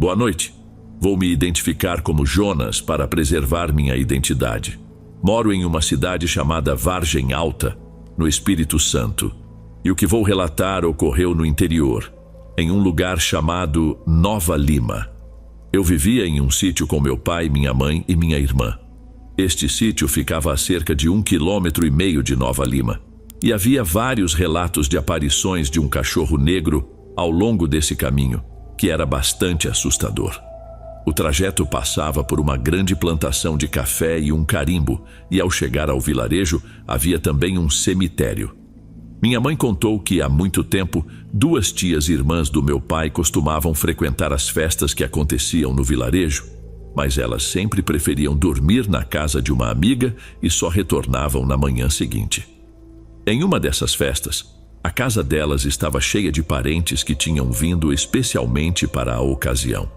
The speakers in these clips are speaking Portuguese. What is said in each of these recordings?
Boa noite. Vou me identificar como Jonas para preservar minha identidade. Moro em uma cidade chamada Vargem Alta, no Espírito Santo. E o que vou relatar ocorreu no interior, em um lugar chamado Nova Lima. Eu vivia em um sítio com meu pai, minha mãe e minha irmã. Este sítio ficava a cerca de 1,5 km de Nova Lima. E havia vários relatos de aparições de um cachorro negro ao longo desse caminho, que era bastante assustador. O trajeto passava por uma grande plantação de café e um carimbo, e ao chegar ao vilarejo havia também um cemitério. Minha mãe contou que há muito tempo 2 tias irmãs do meu pai costumavam frequentar as festas que aconteciam no vilarejo, mas elas sempre preferiam dormir na casa de uma amiga e só retornavam na manhã seguinte. Em uma dessas festas, a casa delas estava cheia de parentes que tinham vindo especialmente para a ocasião.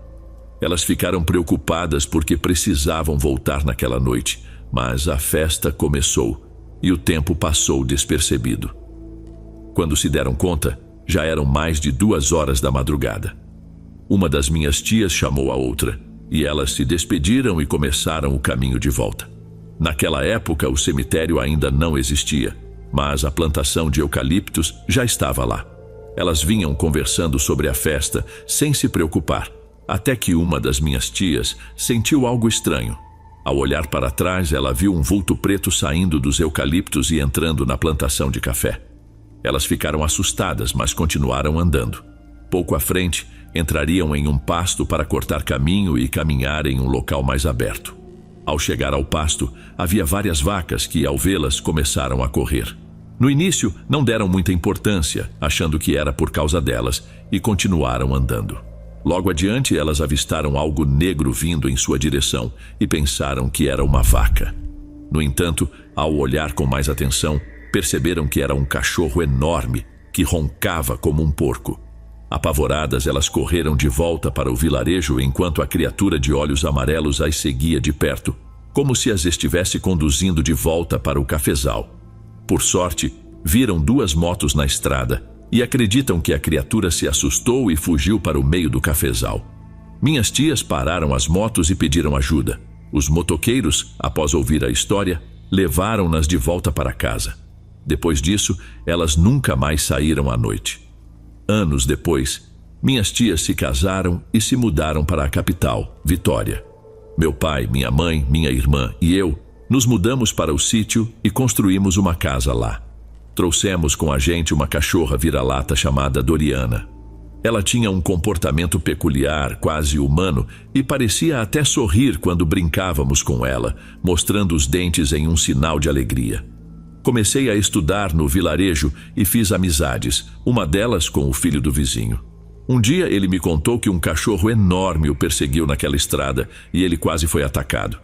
Elas ficaram preocupadas porque precisavam voltar naquela noite, mas a festa começou e o tempo passou despercebido. Quando se deram conta, já eram mais de 2 horas da madrugada. Uma das minhas tias chamou a outra, e elas se despediram e começaram o caminho de volta. Naquela época, o cemitério ainda não existia, mas a plantação de eucaliptos já estava lá. Elas vinham conversando sobre a festa, sem se preocupar, até que uma das minhas tias sentiu algo estranho. Ao olhar para trás, ela viu um vulto preto saindo dos eucaliptos e entrando na plantação de café. Elas ficaram assustadas, mas continuaram andando. Pouco à frente, entrariam em um pasto para cortar caminho e caminhar em um local mais aberto. Ao chegar ao pasto, havia várias vacas que, ao vê-las, começaram a correr. No início, não deram muita importância, achando que era por causa delas, e continuaram andando. Logo adiante, elas avistaram algo negro vindo em sua direção e pensaram que era uma vaca. No entanto, ao olhar com mais atenção, perceberam que era um cachorro enorme que roncava como um porco. Apavoradas, elas correram de volta para o vilarejo enquanto a criatura de olhos amarelos as seguia de perto, como se as estivesse conduzindo de volta para o cafezal. Por sorte, viram 2 motos na estrada e acreditam que a criatura se assustou e fugiu para o meio do cafezal. Minhas tias pararam as motos e pediram ajuda. Os motoqueiros, após ouvir a história, levaram-nas de volta para casa. Depois disso, elas nunca mais saíram à noite. Anos depois, minhas tias se casaram e se mudaram para a capital, Vitória. Meu pai, minha mãe, minha irmã e eu nos mudamos para o sítio e construímos uma casa lá. Trouxemos com a gente uma cachorra vira-lata chamada Doriana. Ela tinha um comportamento peculiar, quase humano, e parecia até sorrir quando brincávamos com ela, mostrando os dentes em um sinal de alegria. Comecei a estudar no vilarejo e fiz amizades, uma delas com o filho do vizinho. Um dia ele me contou que um cachorro enorme o perseguiu naquela estrada e ele quase foi atacado.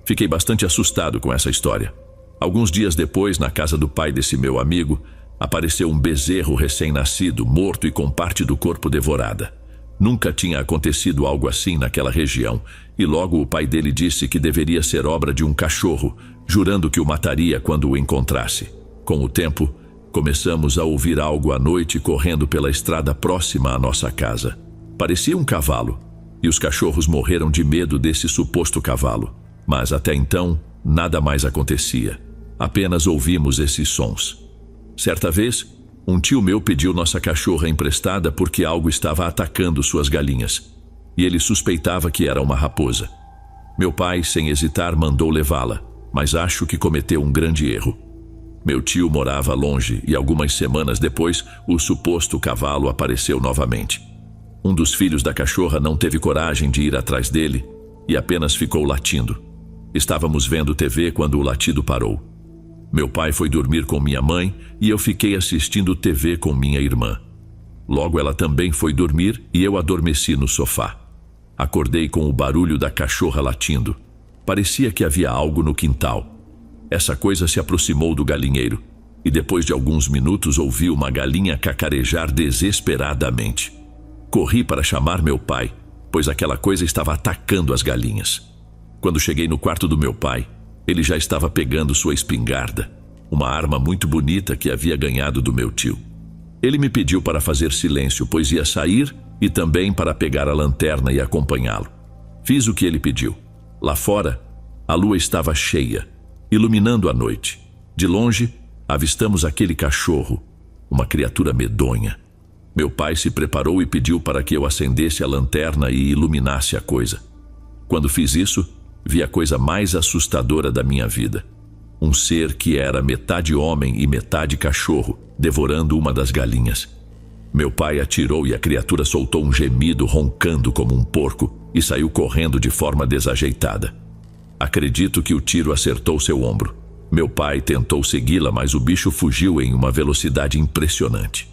Fiquei bastante assustado com essa história. Alguns dias depois, na casa do pai desse meu amigo, apareceu um bezerro recém-nascido, morto e com parte do corpo devorada. Nunca tinha acontecido algo assim naquela região, e logo o pai dele disse que deveria ser obra de um cachorro, jurando que o mataria quando o encontrasse. Com o tempo, começamos a ouvir algo à noite correndo pela estrada próxima à nossa casa. Parecia um cavalo, e os cachorros morreram de medo desse suposto cavalo. Mas até então, nada mais acontecia. Apenas ouvimos esses sons. Certa vez, um tio meu pediu nossa cachorra emprestada porque algo estava atacando suas galinhas, e ele suspeitava que era uma raposa. Meu pai, sem hesitar, mandou levá-la, mas acho que cometeu um grande erro. Meu tio morava longe e algumas semanas depois, o suposto cavalo apareceu novamente. Um dos filhos da cachorra não teve coragem de ir atrás dele e apenas ficou latindo. Estávamos vendo TV quando o latido parou. Meu pai foi dormir com minha mãe e eu fiquei assistindo TV com minha irmã. Logo ela também foi dormir e eu adormeci no sofá. Acordei com o barulho da cachorra latindo. Parecia que havia algo no quintal. Essa coisa se aproximou do galinheiro e depois de alguns minutos ouvi uma galinha cacarejar desesperadamente. Corri para chamar meu pai, pois aquela coisa estava atacando as galinhas. Quando cheguei no quarto do meu pai, ele já estava pegando sua espingarda, uma arma muito bonita que havia ganhado do meu tio. Ele me pediu para fazer silêncio, pois ia sair e também para pegar a lanterna e acompanhá-lo. Fiz o que ele pediu. Lá fora, a lua estava cheia, iluminando a noite. De longe, avistamos aquele cachorro, uma criatura medonha. Meu pai se preparou e pediu para que eu acendesse a lanterna e iluminasse a coisa. Quando fiz isso, vi a coisa mais assustadora da minha vida. Um ser que era metade homem e metade cachorro, devorando uma das galinhas. Meu pai atirou e a criatura soltou um gemido roncando como um porco e saiu correndo de forma desajeitada. Acredito que o tiro acertou seu ombro. Meu pai tentou segui-la, mas o bicho fugiu em uma velocidade impressionante.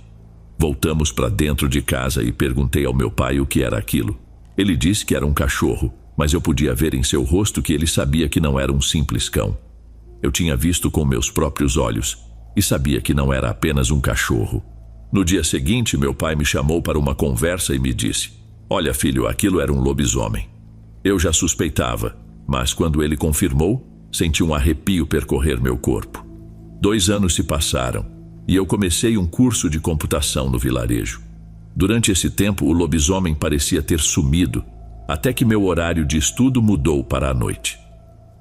Voltamos para dentro de casa e perguntei ao meu pai o que era aquilo. Ele disse que era um cachorro, mas eu podia ver em seu rosto que ele sabia que não era um simples cão. Eu tinha visto com meus próprios olhos e sabia que não era apenas um cachorro. No dia seguinte, meu pai me chamou para uma conversa e me disse: "Olha, filho, aquilo era um lobisomem." Eu já suspeitava, mas quando ele confirmou, senti um arrepio percorrer meu corpo. 2 anos se passaram e eu comecei um curso de computação no vilarejo. Durante esse tempo, o lobisomem parecia ter sumido, até que meu horário de estudo mudou para a noite.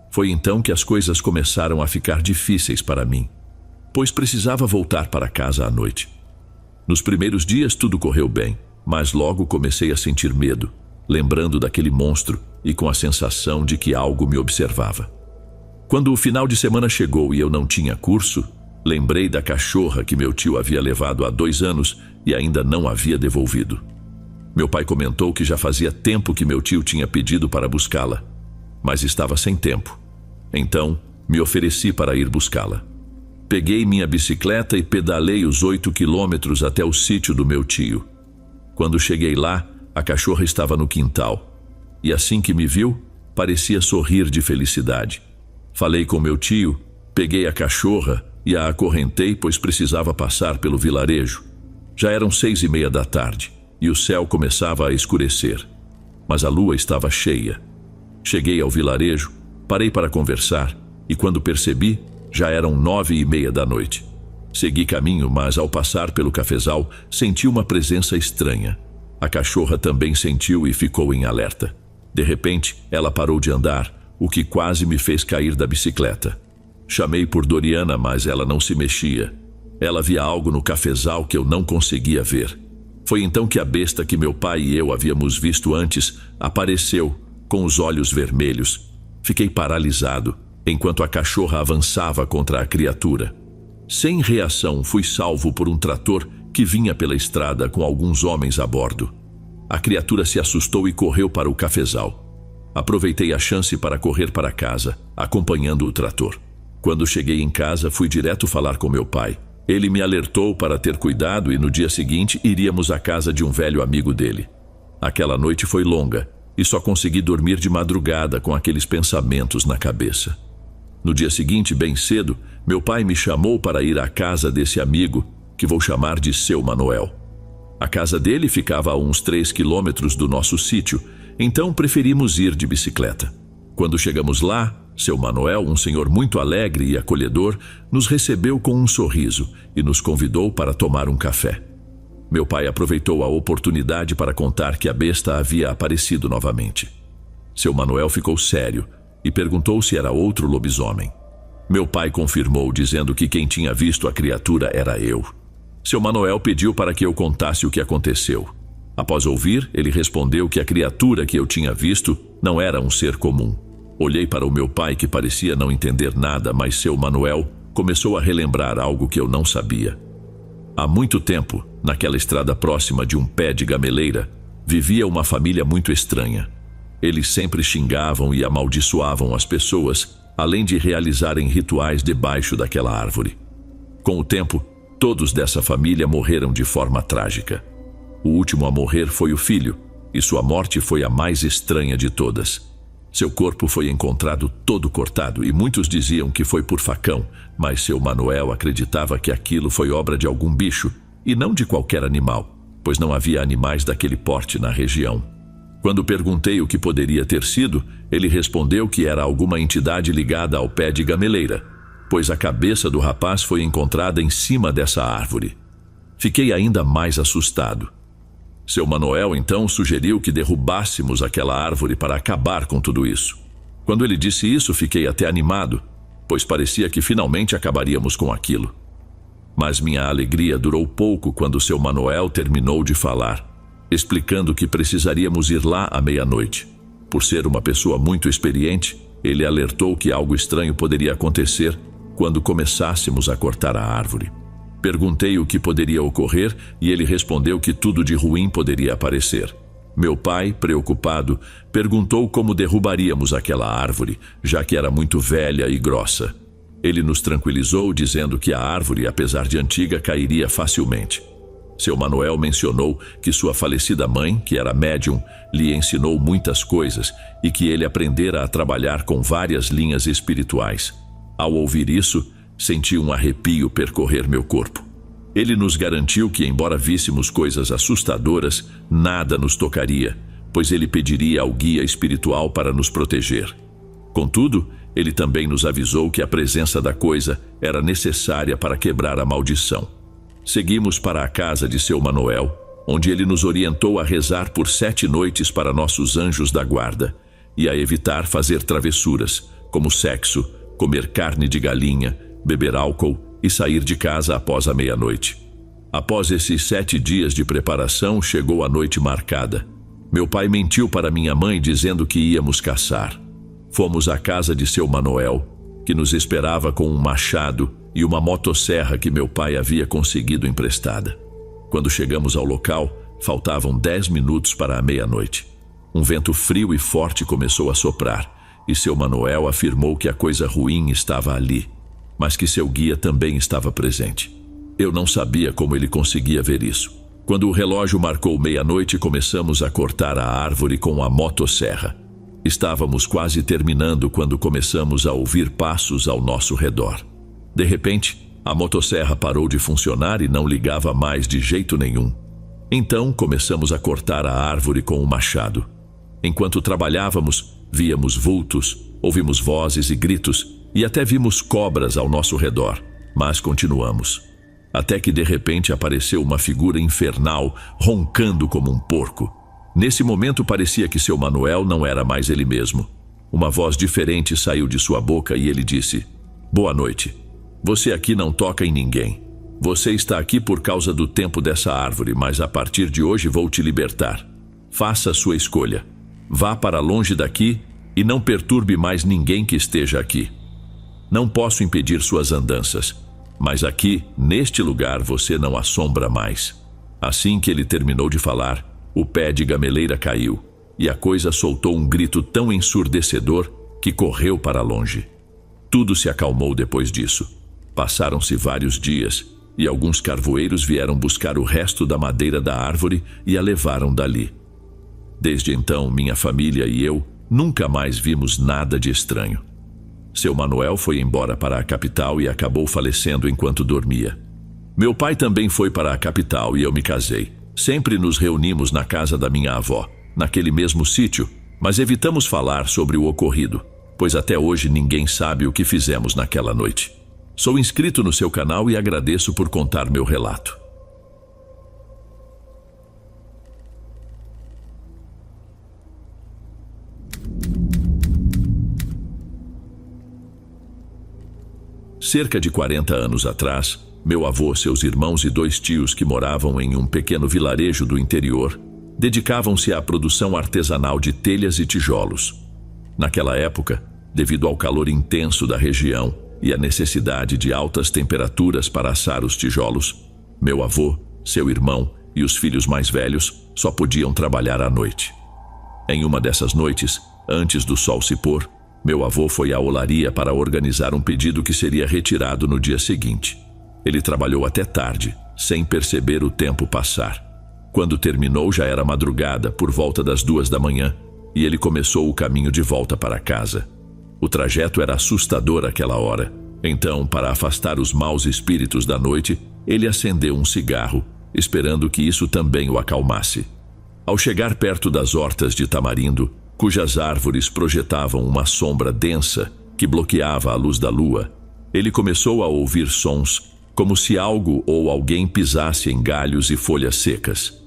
Foi então que as coisas começaram a ficar difíceis para mim, pois precisava voltar para casa à noite. Nos primeiros dias tudo correu bem, mas logo comecei a sentir medo, lembrando daquele monstro e com a sensação de que algo me observava. Quando o final de semana chegou e eu não tinha curso, lembrei da cachorra que meu tio havia levado há 2 anos e ainda não havia devolvido. Meu pai comentou que já fazia tempo que meu tio tinha pedido para buscá-la, mas estava sem tempo. Então, me ofereci para ir buscá-la. Peguei minha bicicleta e pedalei os 8 quilômetros até o sítio do meu tio. Quando cheguei lá, a cachorra estava no quintal, e assim que me viu, parecia sorrir de felicidade. Falei com meu tio, peguei a cachorra e a acorrentei, pois precisava passar pelo vilarejo. Já eram 6:30 da tarde, e o céu começava a escurecer, mas a lua estava cheia. Cheguei ao vilarejo, parei para conversar, e quando percebi, já eram 9:30 da noite. Segui caminho, mas ao passar pelo cafezal, senti uma presença estranha. A cachorra também sentiu e ficou em alerta. De repente, ela parou de andar, o que quase me fez cair da bicicleta. Chamei por Doriana, mas ela não se mexia. Ela via algo no cafezal que eu não conseguia ver. Foi então que a besta que meu pai e eu havíamos visto antes apareceu, com os olhos vermelhos. Fiquei paralisado, enquanto a cachorra avançava contra a criatura. Sem reação, fui salvo por um trator que vinha pela estrada com alguns homens a bordo. A criatura se assustou e correu para o cafezal. Aproveitei a chance para correr para casa, acompanhando o trator. Quando cheguei em casa, fui direto falar com meu pai. Ele me alertou para ter cuidado e no dia seguinte iríamos à casa de um velho amigo dele. Aquela noite foi longa e só consegui dormir de madrugada com aqueles pensamentos na cabeça. No dia seguinte, bem cedo, meu pai me chamou para ir à casa desse amigo, que vou chamar de Seu Manuel. A casa dele ficava a uns 3 quilômetros do nosso sítio, então preferimos ir de bicicleta. Quando chegamos lá, Seu Manuel, um senhor muito alegre e acolhedor, nos recebeu com um sorriso e nos convidou para tomar um café. Meu pai aproveitou a oportunidade para contar que a besta havia aparecido novamente. Seu Manuel ficou sério e perguntou se era outro lobisomem. Meu pai confirmou, dizendo que quem tinha visto a criatura era eu. Seu Manuel pediu para que eu contasse o que aconteceu. Após ouvir, ele respondeu que a criatura que eu tinha visto não era um ser comum. Olhei para o meu pai, que parecia não entender nada, mas Seu Manuel começou a relembrar algo que eu não sabia. Há muito tempo, naquela estrada próxima de um pé de gameleira, vivia uma família muito estranha. Eles sempre xingavam e amaldiçoavam as pessoas, além de realizarem rituais debaixo daquela árvore. Com o tempo, todos dessa família morreram de forma trágica. O último a morrer foi o filho, e sua morte foi a mais estranha de todas. Seu corpo foi encontrado todo cortado e muitos diziam que foi por facão, mas Seu Manuel acreditava que aquilo foi obra de algum bicho e não de qualquer animal, pois não havia animais daquele porte na região. Quando perguntei o que poderia ter sido, ele respondeu que era alguma entidade ligada ao pé de gameleira, pois a cabeça do rapaz foi encontrada em cima dessa árvore. Fiquei ainda mais assustado. Seu Manoel então sugeriu que derrubássemos aquela árvore para acabar com tudo isso. Quando ele disse isso, fiquei até animado, pois parecia que finalmente acabaríamos com aquilo. Mas minha alegria durou pouco quando seu Manoel terminou de falar, explicando que precisaríamos ir lá à meia-noite. Por ser uma pessoa muito experiente, ele alertou que algo estranho poderia acontecer quando começássemos a cortar a árvore. Perguntei o que poderia ocorrer e ele respondeu que tudo de ruim poderia aparecer. Meu pai, preocupado, perguntou como derrubaríamos aquela árvore, já que era muito velha e grossa. Ele nos tranquilizou, dizendo que a árvore, apesar de antiga, cairia facilmente. Seu Manoel mencionou que sua falecida mãe, que era médium, lhe ensinou muitas coisas e que ele aprendera a trabalhar com várias linhas espirituais. Ao ouvir isso, senti um arrepio percorrer meu corpo. Ele nos garantiu que, embora víssemos coisas assustadoras, nada nos tocaria, pois ele pediria ao guia espiritual para nos proteger. Contudo, ele também nos avisou que a presença da coisa era necessária para quebrar a maldição. Seguimos para a casa de seu Manoel, onde ele nos orientou a rezar por 7 noites para nossos anjos da guarda e a evitar fazer travessuras, como sexo, comer carne de galinha, beber álcool e sair de casa após a meia-noite. Após esses 7 dias de preparação, chegou a noite marcada. Meu pai mentiu para minha mãe dizendo que íamos caçar. Fomos à casa de seu Manoel, que nos esperava com um machado e uma motosserra que meu pai havia conseguido emprestada. Quando chegamos ao local, faltavam 10 minutos para a meia-noite. Um vento frio e forte começou a soprar, e seu Manoel afirmou que a coisa ruim estava ali, mas que seu guia também estava presente. Eu não sabia como ele conseguia ver isso. Quando o relógio marcou meia-noite, começamos a cortar a árvore com a motosserra. Estávamos quase terminando quando começamos a ouvir passos ao nosso redor. De repente, a motosserra parou de funcionar e não ligava mais de jeito nenhum. Então, começamos a cortar a árvore com o machado. Enquanto trabalhávamos, víamos vultos, ouvimos vozes e gritos e até vimos cobras ao nosso redor, mas continuamos. Até que de repente apareceu uma figura infernal, roncando como um porco. Nesse momento parecia que seu Manoel não era mais ele mesmo. Uma voz diferente saiu de sua boca e ele disse: "Boa noite. Você aqui não toca em ninguém. Você está aqui por causa do tempo dessa árvore, mas a partir de hoje vou te libertar. Faça a sua escolha. Vá para longe daqui e não perturbe mais ninguém que esteja aqui. Não posso impedir suas andanças, mas aqui, neste lugar, você não assombra mais." Assim que ele terminou de falar, o pé de gameleira caiu, e a coisa soltou um grito tão ensurdecedor que correu para longe. Tudo se acalmou depois disso. Passaram-se vários dias, e alguns carvoeiros vieram buscar o resto da madeira da árvore e a levaram dali. Desde então, minha família e eu nunca mais vimos nada de estranho. Seu Manoel foi embora para a capital e acabou falecendo enquanto dormia. Meu pai também foi para a capital e eu me casei. Sempre nos reunimos na casa da minha avó, naquele mesmo sítio, mas evitamos falar sobre o ocorrido, pois até hoje ninguém sabe o que fizemos naquela noite. Sou inscrito no seu canal e agradeço por contar meu relato. Cerca de 40 anos atrás, meu avô, seus irmãos e 2 tios que moravam em um pequeno vilarejo do interior, dedicavam-se à produção artesanal de telhas e tijolos. Naquela época, devido ao calor intenso da região e à necessidade de altas temperaturas para assar os tijolos, meu avô, seu irmão e os filhos mais velhos só podiam trabalhar à noite. Em uma dessas noites, antes do sol se pôr, meu avô foi à olaria para organizar um pedido que seria retirado no dia seguinte. Ele trabalhou até tarde, sem perceber o tempo passar. Quando terminou, já era madrugada, por volta das 2 da manhã, e ele começou o caminho de volta para casa. O trajeto era assustador àquela hora. Então, para afastar os maus espíritos da noite, ele acendeu um cigarro, esperando que isso também o acalmasse. Ao chegar perto das hortas de tamarindo, cujas árvores projetavam uma sombra densa que bloqueava a luz da lua, ele começou a ouvir sons, como se algo ou alguém pisasse em galhos e folhas secas.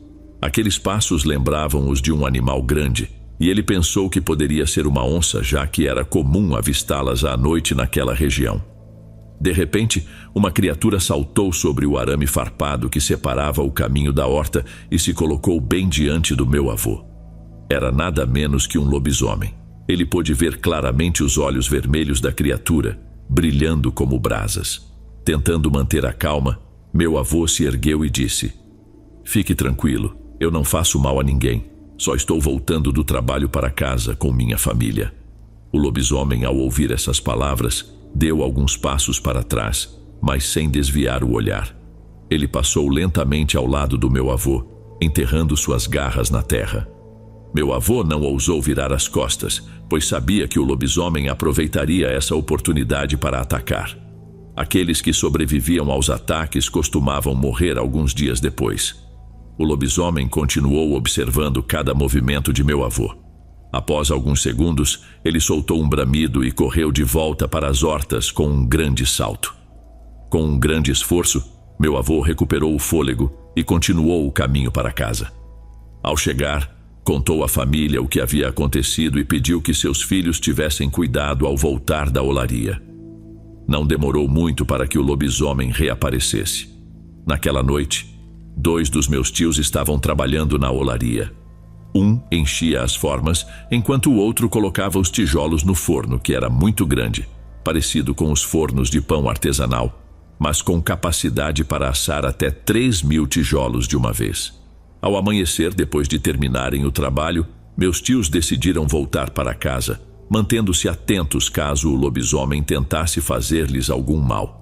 Aqueles passos lembravam os de um animal grande, e ele pensou que poderia ser uma onça, já que era comum avistá-las à noite naquela região. De repente, uma criatura saltou sobre o arame farpado que separava o caminho da horta e se colocou bem diante do meu avô. Era nada menos que um lobisomem. Ele pôde ver claramente os olhos vermelhos da criatura, brilhando como brasas. Tentando manter a calma, meu avô se ergueu e disse: "Fique tranquilo, eu não faço mal a ninguém. Só estou voltando do trabalho para casa com minha família." O lobisomem, ao ouvir essas palavras, deu alguns passos para trás, mas sem desviar o olhar. Ele passou lentamente ao lado do meu avô, enterrando suas garras na terra. Meu avô não ousou virar as costas, pois sabia que o lobisomem aproveitaria essa oportunidade para atacar. Aqueles que sobreviviam aos ataques costumavam morrer alguns dias depois. O lobisomem continuou observando cada movimento de meu avô. Após alguns segundos, ele soltou um bramido e correu de volta para as hortas com um grande salto. Com um grande esforço, meu avô recuperou o fôlego e continuou o caminho para casa. Ao chegar, contou à família o que havia acontecido e pediu que seus filhos tivessem cuidado ao voltar da olaria. Não demorou muito para que o lobisomem reaparecesse. Naquela noite, 2 dos meus tios estavam trabalhando na olaria. Um enchia as formas, enquanto o outro colocava os tijolos no forno, que era muito grande, parecido com os fornos de pão artesanal, mas com capacidade para assar até 3.000 tijolos de uma vez. Ao amanhecer, depois de terminarem o trabalho, meus tios decidiram voltar para casa, mantendo-se atentos caso o lobisomem tentasse fazer-lhes algum mal.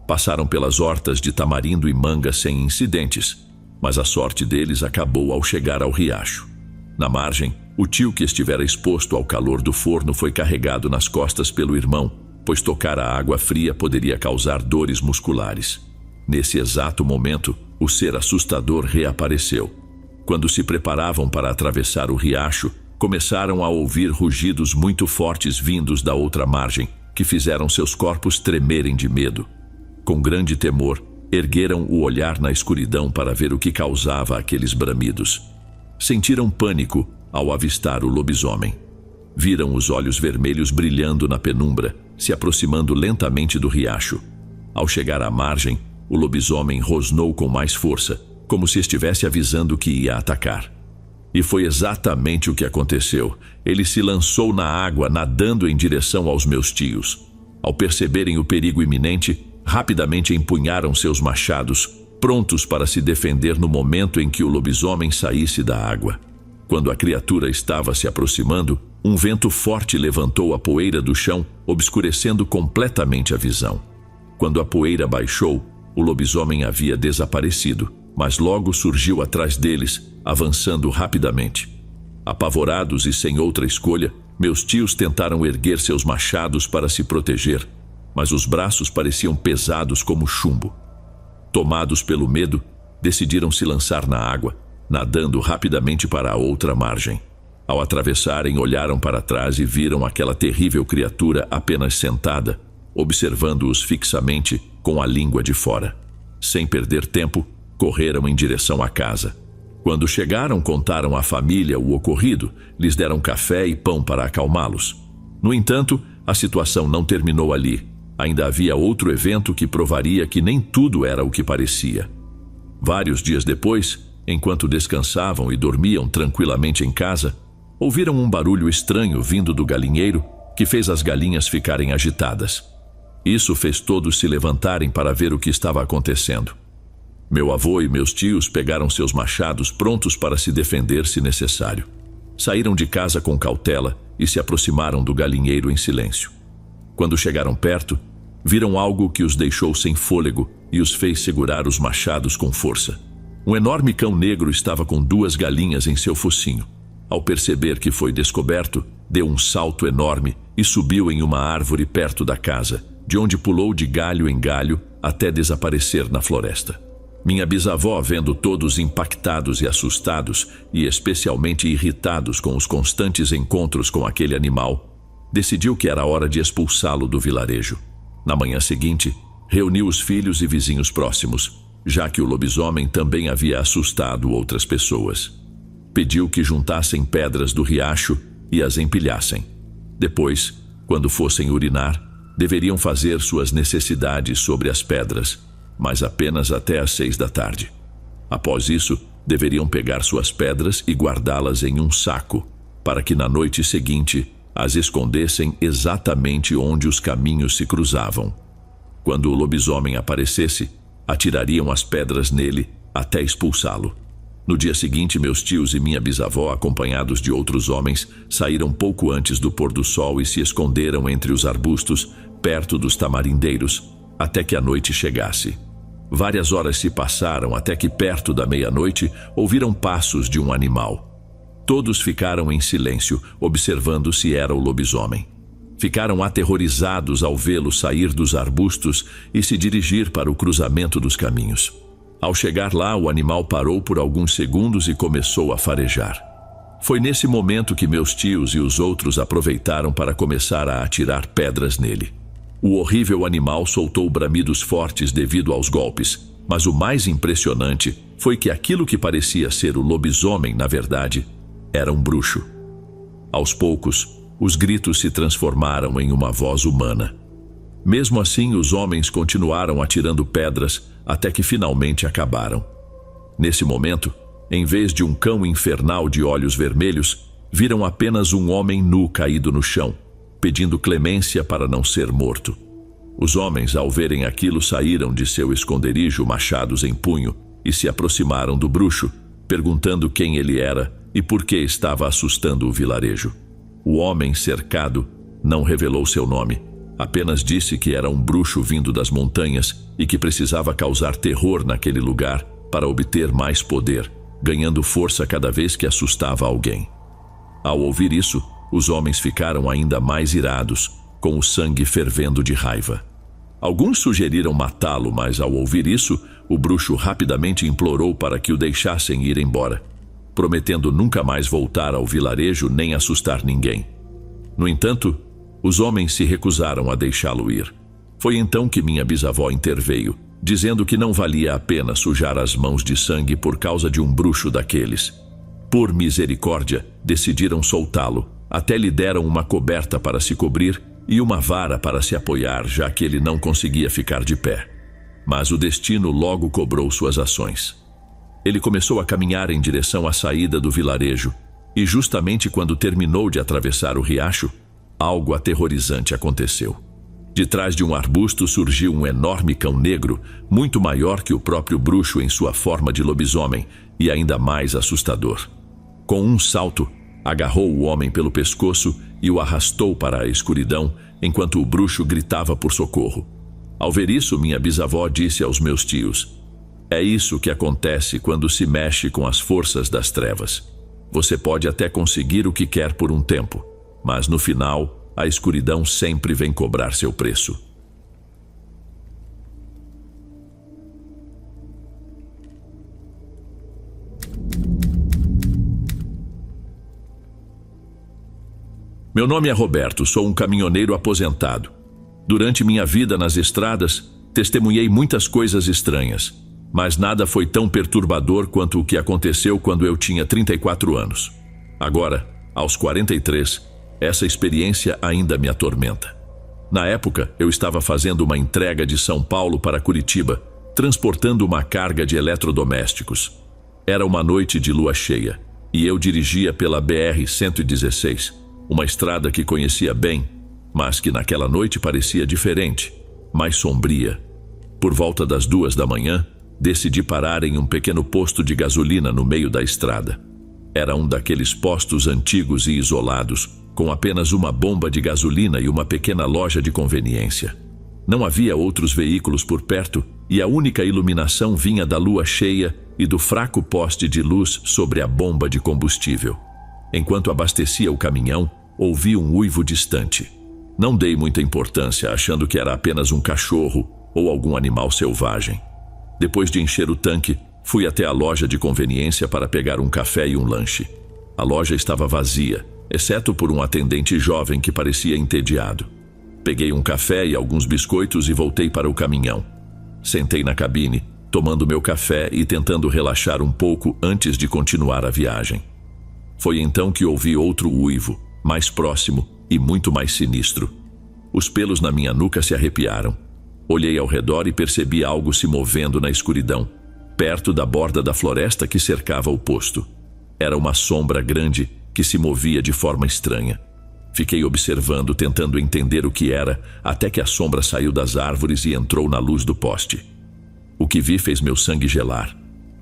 Passaram pelas hortas de tamarindo e manga sem incidentes, mas a sorte deles acabou ao chegar ao riacho. Na margem, o tio que estivera exposto ao calor do forno foi carregado nas costas pelo irmão, pois tocar a água fria poderia causar dores musculares. Nesse exato momento, o ser assustador reapareceu. Quando se preparavam para atravessar o riacho, começaram a ouvir rugidos muito fortes vindos da outra margem, que fizeram seus corpos tremerem de medo. Com grande temor, ergueram o olhar na escuridão para ver o que causava aqueles bramidos. Sentiram pânico ao avistar o lobisomem. Viram os olhos vermelhos brilhando na penumbra, se aproximando lentamente do riacho. Ao chegar à margem, o lobisomem rosnou com mais força, como se estivesse avisando que ia atacar. E foi exatamente o que aconteceu. Ele se lançou na água, nadando em direção aos meus tios. Ao perceberem o perigo iminente, rapidamente empunharam seus machados, prontos para se defender no momento em que o lobisomem saísse da água. Quando a criatura estava se aproximando, um vento forte levantou a poeira do chão, obscurecendo completamente a visão. Quando a poeira baixou, o lobisomem havia desaparecido, mas logo surgiu atrás deles, avançando rapidamente. Apavorados e sem outra escolha, meus tios tentaram erguer seus machados para se proteger, mas os braços pareciam pesados como chumbo. Tomados pelo medo, decidiram se lançar na água, nadando rapidamente para a outra margem. Ao atravessarem, olharam para trás e viram aquela terrível criatura apenas sentada, observando-os fixamente com a língua de fora. Sem perder tempo, correram em direção à casa. Quando chegaram, contaram à família o ocorrido, lhes deram café e pão para acalmá-los. No entanto, a situação não terminou ali. Ainda havia outro evento que provaria que nem tudo era o que parecia. Vários dias depois, enquanto descansavam e dormiam tranquilamente em casa, ouviram um barulho estranho vindo do galinheiro que fez as galinhas ficarem agitadas. Isso fez todos se levantarem para ver o que estava acontecendo. Meu avô e meus tios pegaram seus machados prontos para se defender se necessário. Saíram de casa com cautela e se aproximaram do galinheiro em silêncio. Quando chegaram perto, viram algo que os deixou sem fôlego e os fez segurar os machados com força. Um enorme cão negro estava com 2 galinhas em seu focinho. Ao perceber que foi descoberto, deu um salto enorme e subiu em uma árvore perto da casa, de onde pulou de galho em galho até desaparecer na floresta. Minha bisavó, vendo todos impactados e assustados, e especialmente irritados com os constantes encontros com aquele animal, decidiu que era hora de expulsá-lo do vilarejo. Na manhã seguinte, reuniu os filhos e vizinhos próximos, já que o lobisomem também havia assustado outras pessoas. Pediu que juntassem pedras do riacho e as empilhassem. Depois, quando fossem urinar, deveriam fazer suas necessidades sobre as pedras, mas apenas até às 6 da tarde. Após isso, deveriam pegar suas pedras e guardá-las em um saco, para que na noite seguinte as escondessem exatamente onde os caminhos se cruzavam. Quando o lobisomem aparecesse, atirariam as pedras nele até expulsá-lo. No dia seguinte, meus tios e minha bisavó, acompanhados de outros homens, saíram pouco antes do pôr do sol e se esconderam entre os arbustos, perto dos tamarindeiros, até que a noite chegasse. Várias horas se passaram até que, perto da meia-noite, ouviram passos de um animal. Todos ficaram em silêncio, observando se era o lobisomem. Ficaram aterrorizados ao vê-lo sair dos arbustos e se dirigir para o cruzamento dos caminhos. Ao chegar lá, o animal parou por alguns segundos e começou a farejar. Foi nesse momento que meus tios e os outros aproveitaram para começar a atirar pedras nele. O horrível animal soltou bramidos fortes devido aos golpes, mas o mais impressionante foi que aquilo que parecia ser o lobisomem, na verdade, era um bruxo. Aos poucos, os gritos se transformaram em uma voz humana. Mesmo assim, os homens continuaram atirando pedras até que finalmente acabaram. Nesse momento, em vez de um cão infernal de olhos vermelhos, viram apenas um homem nu caído no chão, pedindo clemência para não ser morto. Os homens, ao verem aquilo, saíram de seu esconderijo, machados em punho, e se aproximaram do bruxo, perguntando quem ele era e por que estava assustando o vilarejo. O homem cercado não revelou seu nome, apenas disse que era um bruxo vindo das montanhas e que precisava causar terror naquele lugar para obter mais poder, ganhando força cada vez que assustava alguém. Ao ouvir isso, os homens ficaram ainda mais irados, com o sangue fervendo de raiva. Alguns sugeriram matá-lo, mas ao ouvir isso, o bruxo rapidamente implorou para que o deixassem ir embora, prometendo nunca mais voltar ao vilarejo nem assustar ninguém. No entanto, os homens se recusaram a deixá-lo ir. Foi então que minha bisavó interveio, dizendo que não valia a pena sujar as mãos de sangue por causa de um bruxo daqueles. Por misericórdia, decidiram soltá-lo. Até lhe deram uma coberta para se cobrir e uma vara para se apoiar, já que ele não conseguia ficar de pé. Mas o destino logo cobrou suas ações. Ele começou a caminhar em direção à saída do vilarejo, e justamente quando terminou de atravessar o riacho, algo aterrorizante aconteceu. De trás de um arbusto surgiu um enorme cão negro, muito maior que o próprio bruxo em sua forma de lobisomem, e ainda mais assustador. Com um salto, agarrou o homem pelo pescoço e o arrastou para a escuridão, enquanto o bruxo gritava por socorro. Ao ver isso, minha bisavó disse aos meus tios: "É isso que acontece quando se mexe com as forças das trevas. Você pode até conseguir o que quer por um tempo, mas no final, a escuridão sempre vem cobrar seu preço." Meu nome é Roberto, sou um caminhoneiro aposentado. Durante minha vida nas estradas, testemunhei muitas coisas estranhas, mas nada foi tão perturbador quanto o que aconteceu quando eu tinha 34 anos. Agora, aos 43, essa experiência ainda me atormenta. Na época, eu estava fazendo uma entrega de São Paulo para Curitiba, transportando uma carga de eletrodomésticos. Era uma noite de lua cheia, e eu dirigia pela BR-116, uma estrada que conhecia bem, mas que naquela noite parecia diferente, mais sombria. Por volta das 2 da manhã, decidi parar em um pequeno posto de gasolina no meio da estrada. Era um daqueles postos antigos e isolados, com apenas uma bomba de gasolina e uma pequena loja de conveniência. Não havia outros veículos por perto e a única iluminação vinha da lua cheia e do fraco poste de luz sobre a bomba de combustível. Enquanto abastecia o caminhão, ouvi um uivo distante. Não dei muita importância, achando que era apenas um cachorro ou algum animal selvagem. Depois de encher o tanque, fui até a loja de conveniência para pegar um café e um lanche. A loja estava vazia, exceto por um atendente jovem que parecia entediado. Peguei um café e alguns biscoitos e voltei para o caminhão. Sentei na cabine tomando meu café e tentando relaxar um pouco antes de continuar a viagem. Foi então que ouvi outro uivo, mais próximo e muito mais sinistro. Os pelos na minha nuca se arrepiaram. Olhei ao redor e percebi algo se movendo na escuridão, perto da borda da floresta que cercava o posto. Era uma sombra grande que se movia de forma estranha. Fiquei observando, tentando entender o que era, até que a sombra saiu das árvores e entrou na luz do poste. O que vi fez meu sangue gelar.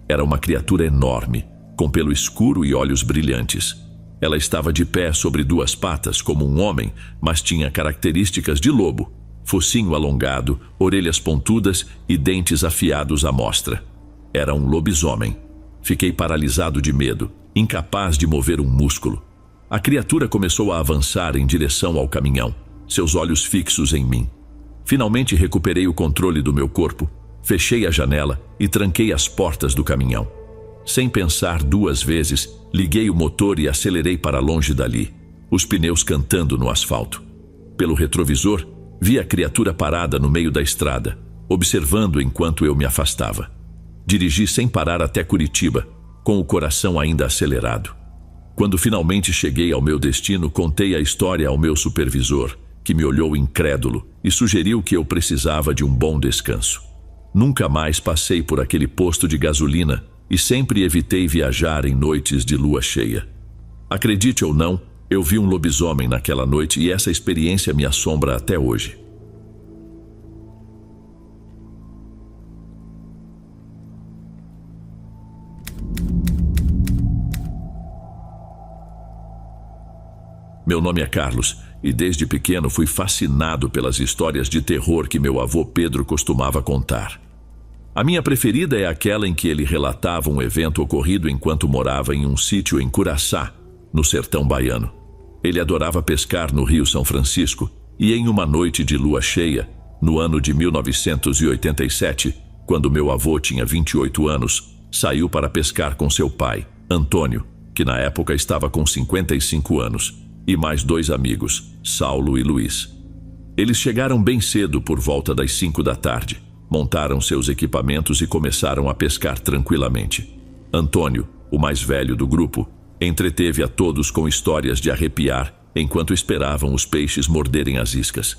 Era uma criatura enorme, com pelo escuro e olhos brilhantes. Ela estava de pé sobre duas patas como um homem, mas tinha características de lobo. Focinho alongado, orelhas pontudas e dentes afiados à mostra. Era um lobisomem. Fiquei paralisado de medo, incapaz de mover um músculo. A criatura começou a avançar em direção ao caminhão, seus olhos fixos em mim. Finalmente recuperei o controle do meu corpo, fechei a janela e tranquei as portas do caminhão. Sem pensar duas vezes, liguei o motor e acelerei para longe dali, os pneus cantando no asfalto. Pelo retrovisor, vi a criatura parada no meio da estrada, observando enquanto eu me afastava. Dirigi sem parar até Curitiba, com o coração ainda acelerado. Quando finalmente cheguei ao meu destino, contei a história ao meu supervisor, que me olhou incrédulo e sugeriu que eu precisava de um bom descanso. Nunca mais passei por aquele posto de gasolina e sempre evitei viajar em noites de lua cheia. Acredite ou não, eu vi um lobisomem naquela noite e essa experiência me assombra até hoje. Meu nome é Carlos e desde pequeno fui fascinado pelas histórias de terror que meu avô Pedro costumava contar. A minha preferida é aquela em que ele relatava um evento ocorrido enquanto morava em um sítio em Curaçá, no sertão baiano. Ele adorava pescar no Rio São Francisco e em uma noite de lua cheia, no ano de 1987, quando meu avô tinha 28 anos, saiu para pescar com seu pai, Antônio, que na época estava com 55 anos, e mais dois amigos, Saulo e Luiz. Eles chegaram bem cedo por volta das 5 da tarde, montaram seus equipamentos e começaram a pescar tranquilamente. Antônio, o mais velho do grupo, entreteve a todos com histórias de arrepiar enquanto esperavam os peixes morderem as iscas.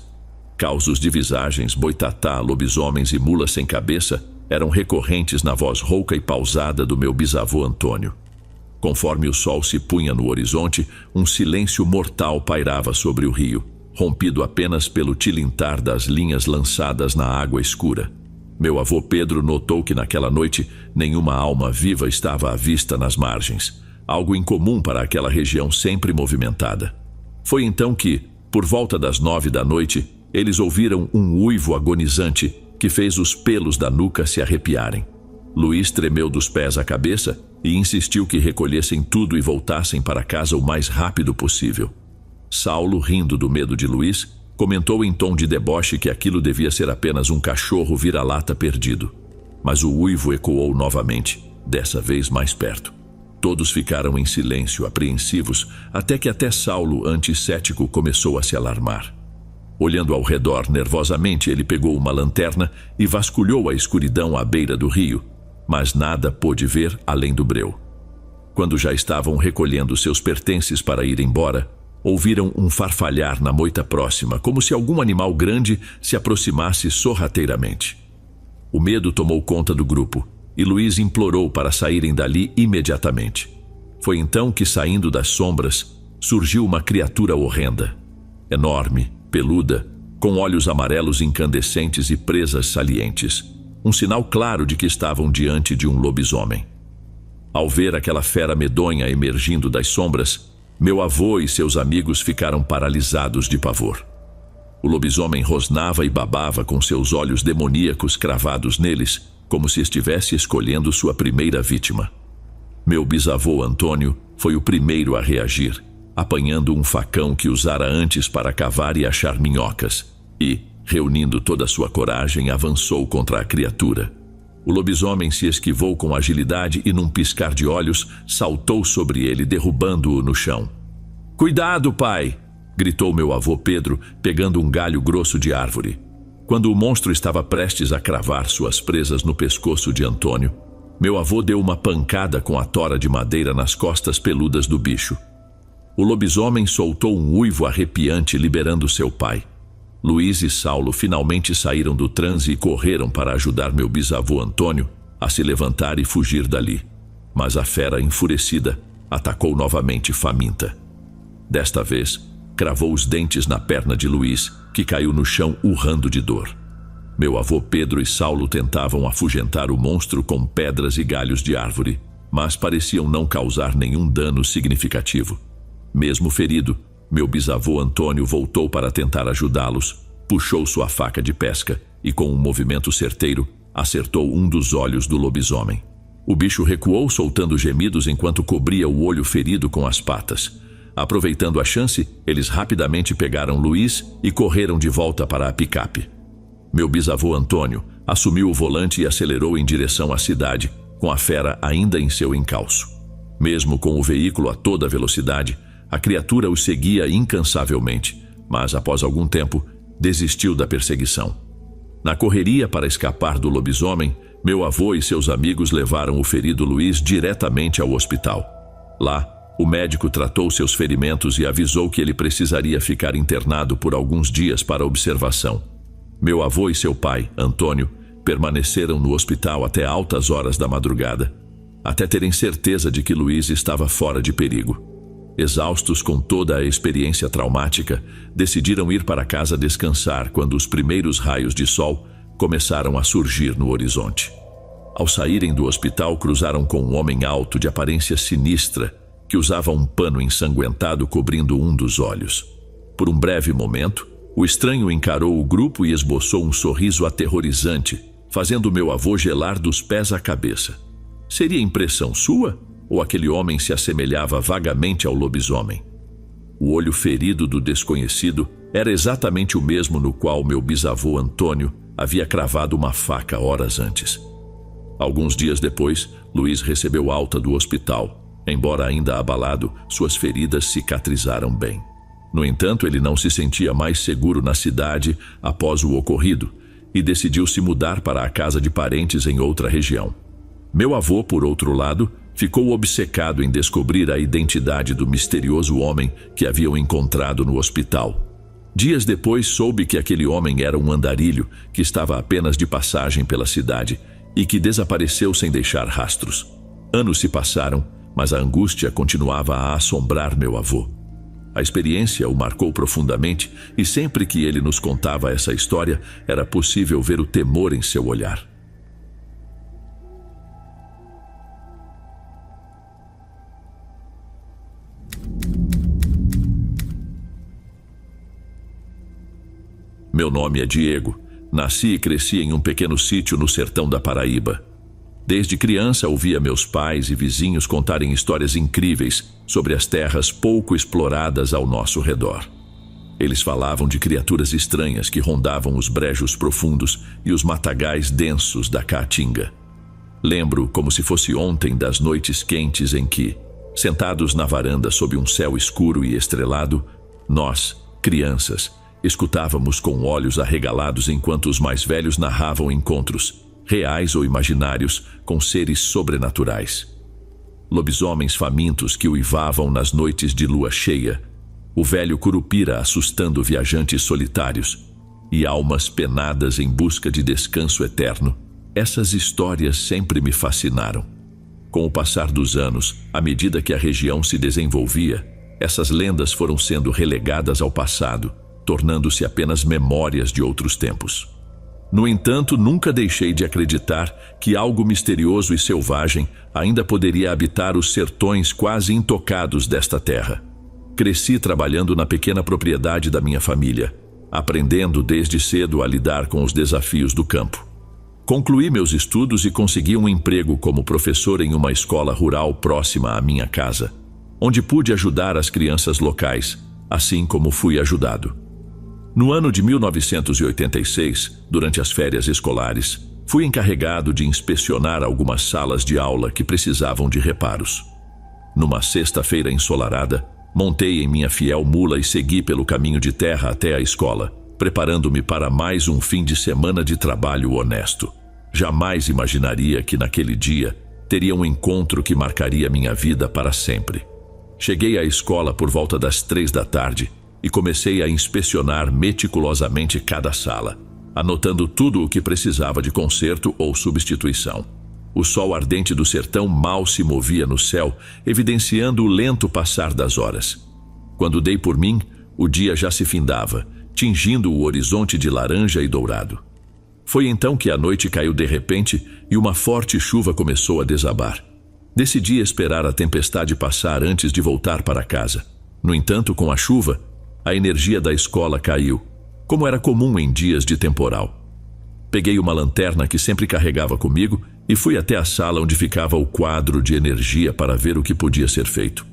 Causos de visagens, boitatá, lobisomens e mulas sem cabeça eram recorrentes na voz rouca e pausada do meu bisavô Antônio. Conforme o sol se punha no horizonte, um silêncio mortal pairava sobre o rio, rompido apenas pelo tilintar das linhas lançadas na água escura. Meu avô Pedro notou que naquela noite nenhuma alma viva estava à vista nas margens, algo incomum para aquela região sempre movimentada. Foi então que, por volta das 9 da noite, eles ouviram um uivo agonizante que fez os pelos da nuca se arrepiarem. Luiz tremeu dos pés à cabeça e insistiu que recolhessem tudo e voltassem para casa o mais rápido possível. Saulo, rindo do medo de Luiz, comentou em tom de deboche que aquilo devia ser apenas um cachorro vira-lata perdido. Mas o uivo ecoou novamente, dessa vez mais perto. Todos ficaram em silêncio, apreensivos, até Saulo, anticético, começou a se alarmar. Olhando ao redor nervosamente, ele pegou uma lanterna e vasculhou a escuridão à beira do rio, mas nada pôde ver além do breu. Quando já estavam recolhendo seus pertences para ir embora, ouviram um farfalhar na moita próxima, como se algum animal grande se aproximasse sorrateiramente. O medo tomou conta do grupo e Luiz implorou para saírem dali imediatamente. Foi então que, saindo das sombras, surgiu uma criatura horrenda, enorme, peluda, com olhos amarelos incandescentes e presas salientes, um sinal claro de que estavam diante de um lobisomem. Ao ver aquela fera medonha emergindo das sombras, meu avô e seus amigos ficaram paralisados de pavor. O lobisomem rosnava e babava com seus olhos demoníacos cravados neles, como se estivesse escolhendo sua primeira vítima. Meu bisavô Antônio foi o primeiro a reagir, apanhando um facão que usara antes para cavar e achar minhocas, e, reunindo toda a sua coragem, avançou contra a criatura. O lobisomem se esquivou com agilidade e, num piscar de olhos, saltou sobre ele, derrubando-o no chão. "Cuidado, pai!" gritou meu avô Pedro, pegando um galho grosso de árvore. Quando o monstro estava prestes a cravar suas presas no pescoço de Antônio, meu avô deu uma pancada com a tora de madeira nas costas peludas do bicho. O lobisomem soltou um uivo arrepiante, liberando seu pai. Luiz e Saulo finalmente saíram do transe e correram para ajudar meu bisavô Antônio a se levantar e fugir dali. Mas a fera, enfurecida, atacou novamente faminta. Desta vez, cravou os dentes na perna de Luiz, que caiu no chão urrando de dor. Meu avô Pedro e Saulo tentavam afugentar o monstro com pedras e galhos de árvore, mas pareciam não causar nenhum dano significativo. Mesmo ferido, meu bisavô Antônio voltou para tentar ajudá-los, puxou sua faca de pesca e, com um movimento certeiro, acertou um dos olhos do lobisomem. O bicho recuou, soltando gemidos enquanto cobria o olho ferido com as patas. Aproveitando a chance, eles rapidamente pegaram Luiz e correram de volta para a picape. Meu bisavô Antônio assumiu o volante e acelerou em direção à cidade, com a fera ainda em seu encalço. Mesmo com o veículo a toda velocidade, a criatura os seguia incansavelmente, mas após algum tempo, desistiu da perseguição. Na correria para escapar do lobisomem, meu avô e seus amigos levaram o ferido Luiz diretamente ao hospital. Lá, o médico tratou seus ferimentos e avisou que ele precisaria ficar internado por alguns dias para observação. Meu avô e seu pai, Antônio, permaneceram no hospital até altas horas da madrugada, até terem certeza de que Luiz estava fora de perigo. Exaustos com toda a experiência traumática, decidiram ir para casa descansar quando os primeiros raios de sol começaram a surgir no horizonte. Ao saírem do hospital, cruzaram com um homem alto de aparência sinistra que usava um pano ensanguentado cobrindo um dos olhos. Por um breve momento, o estranho encarou o grupo e esboçou um sorriso aterrorizante, fazendo meu avô gelar dos pés à cabeça. Seria impressão sua? Ou aquele homem se assemelhava vagamente ao lobisomem? O olho ferido do desconhecido era exatamente o mesmo no qual meu bisavô Antônio havia cravado uma faca horas antes. Alguns dias depois, Luiz recebeu alta do hospital. Embora ainda abalado, suas feridas cicatrizaram bem. No entanto, ele não se sentia mais seguro na cidade após o ocorrido e decidiu se mudar para a casa de parentes em outra região. Meu avô, por outro lado, ficou obcecado em descobrir a identidade do misterioso homem que haviam encontrado no hospital. Dias depois, soube que aquele homem era um andarilho que estava apenas de passagem pela cidade e que desapareceu sem deixar rastros. Anos se passaram, mas a angústia continuava a assombrar meu avô. A experiência o marcou profundamente e sempre que ele nos contava essa história, era possível ver o temor em seu olhar. Meu nome é Diego. Nasci e cresci em um pequeno sítio no sertão da Paraíba. Desde criança ouvia meus pais e vizinhos contarem histórias incríveis sobre as terras pouco exploradas ao nosso redor. Eles falavam de criaturas estranhas que rondavam os brejos profundos e os matagais densos da Caatinga. Lembro como se fosse ontem das noites quentes em que, sentados na varanda sob um céu escuro e estrelado, nós, crianças, escutávamos com olhos arregalados enquanto os mais velhos narravam encontros, reais ou imaginários, com seres sobrenaturais. Lobisomens famintos que uivavam nas noites de lua cheia, o velho curupira assustando viajantes solitários e almas penadas em busca de descanso eterno. Essas histórias sempre me fascinaram. Com o passar dos anos, à medida que a região se desenvolvia, essas lendas foram sendo relegadas ao passado, tornando-se apenas memórias de outros tempos. No entanto, nunca deixei de acreditar que algo misterioso e selvagem ainda poderia habitar os sertões quase intocados desta terra. Cresci trabalhando na pequena propriedade da minha família, aprendendo desde cedo a lidar com os desafios do campo. Concluí meus estudos e consegui um emprego como professor em uma escola rural próxima à minha casa, onde pude ajudar as crianças locais, assim como fui ajudado. No ano de 1986, durante as férias escolares, fui encarregado de inspecionar algumas salas de aula que precisavam de reparos. Numa sexta-feira ensolarada, montei em minha fiel mula e segui pelo caminho de terra até a escola, preparando-me para mais um fim de semana de trabalho honesto. Jamais imaginaria que naquele dia teria um encontro que marcaria minha vida para sempre. Cheguei à escola por volta das 3 da tarde e comecei a inspecionar meticulosamente cada sala, anotando tudo o que precisava de conserto ou substituição. O sol ardente do sertão mal se movia no céu, evidenciando o lento passar das horas. Quando dei por mim, o dia já se findava, tingindo o horizonte de laranja e dourado. Foi então que a noite caiu de repente e uma forte chuva começou a desabar. Decidi esperar a tempestade passar antes de voltar para casa. No entanto, com a chuva, a energia da escola caiu, como era comum em dias de temporal. Peguei uma lanterna que sempre carregava comigo e fui até a sala onde ficava o quadro de energia para ver o que podia ser feito.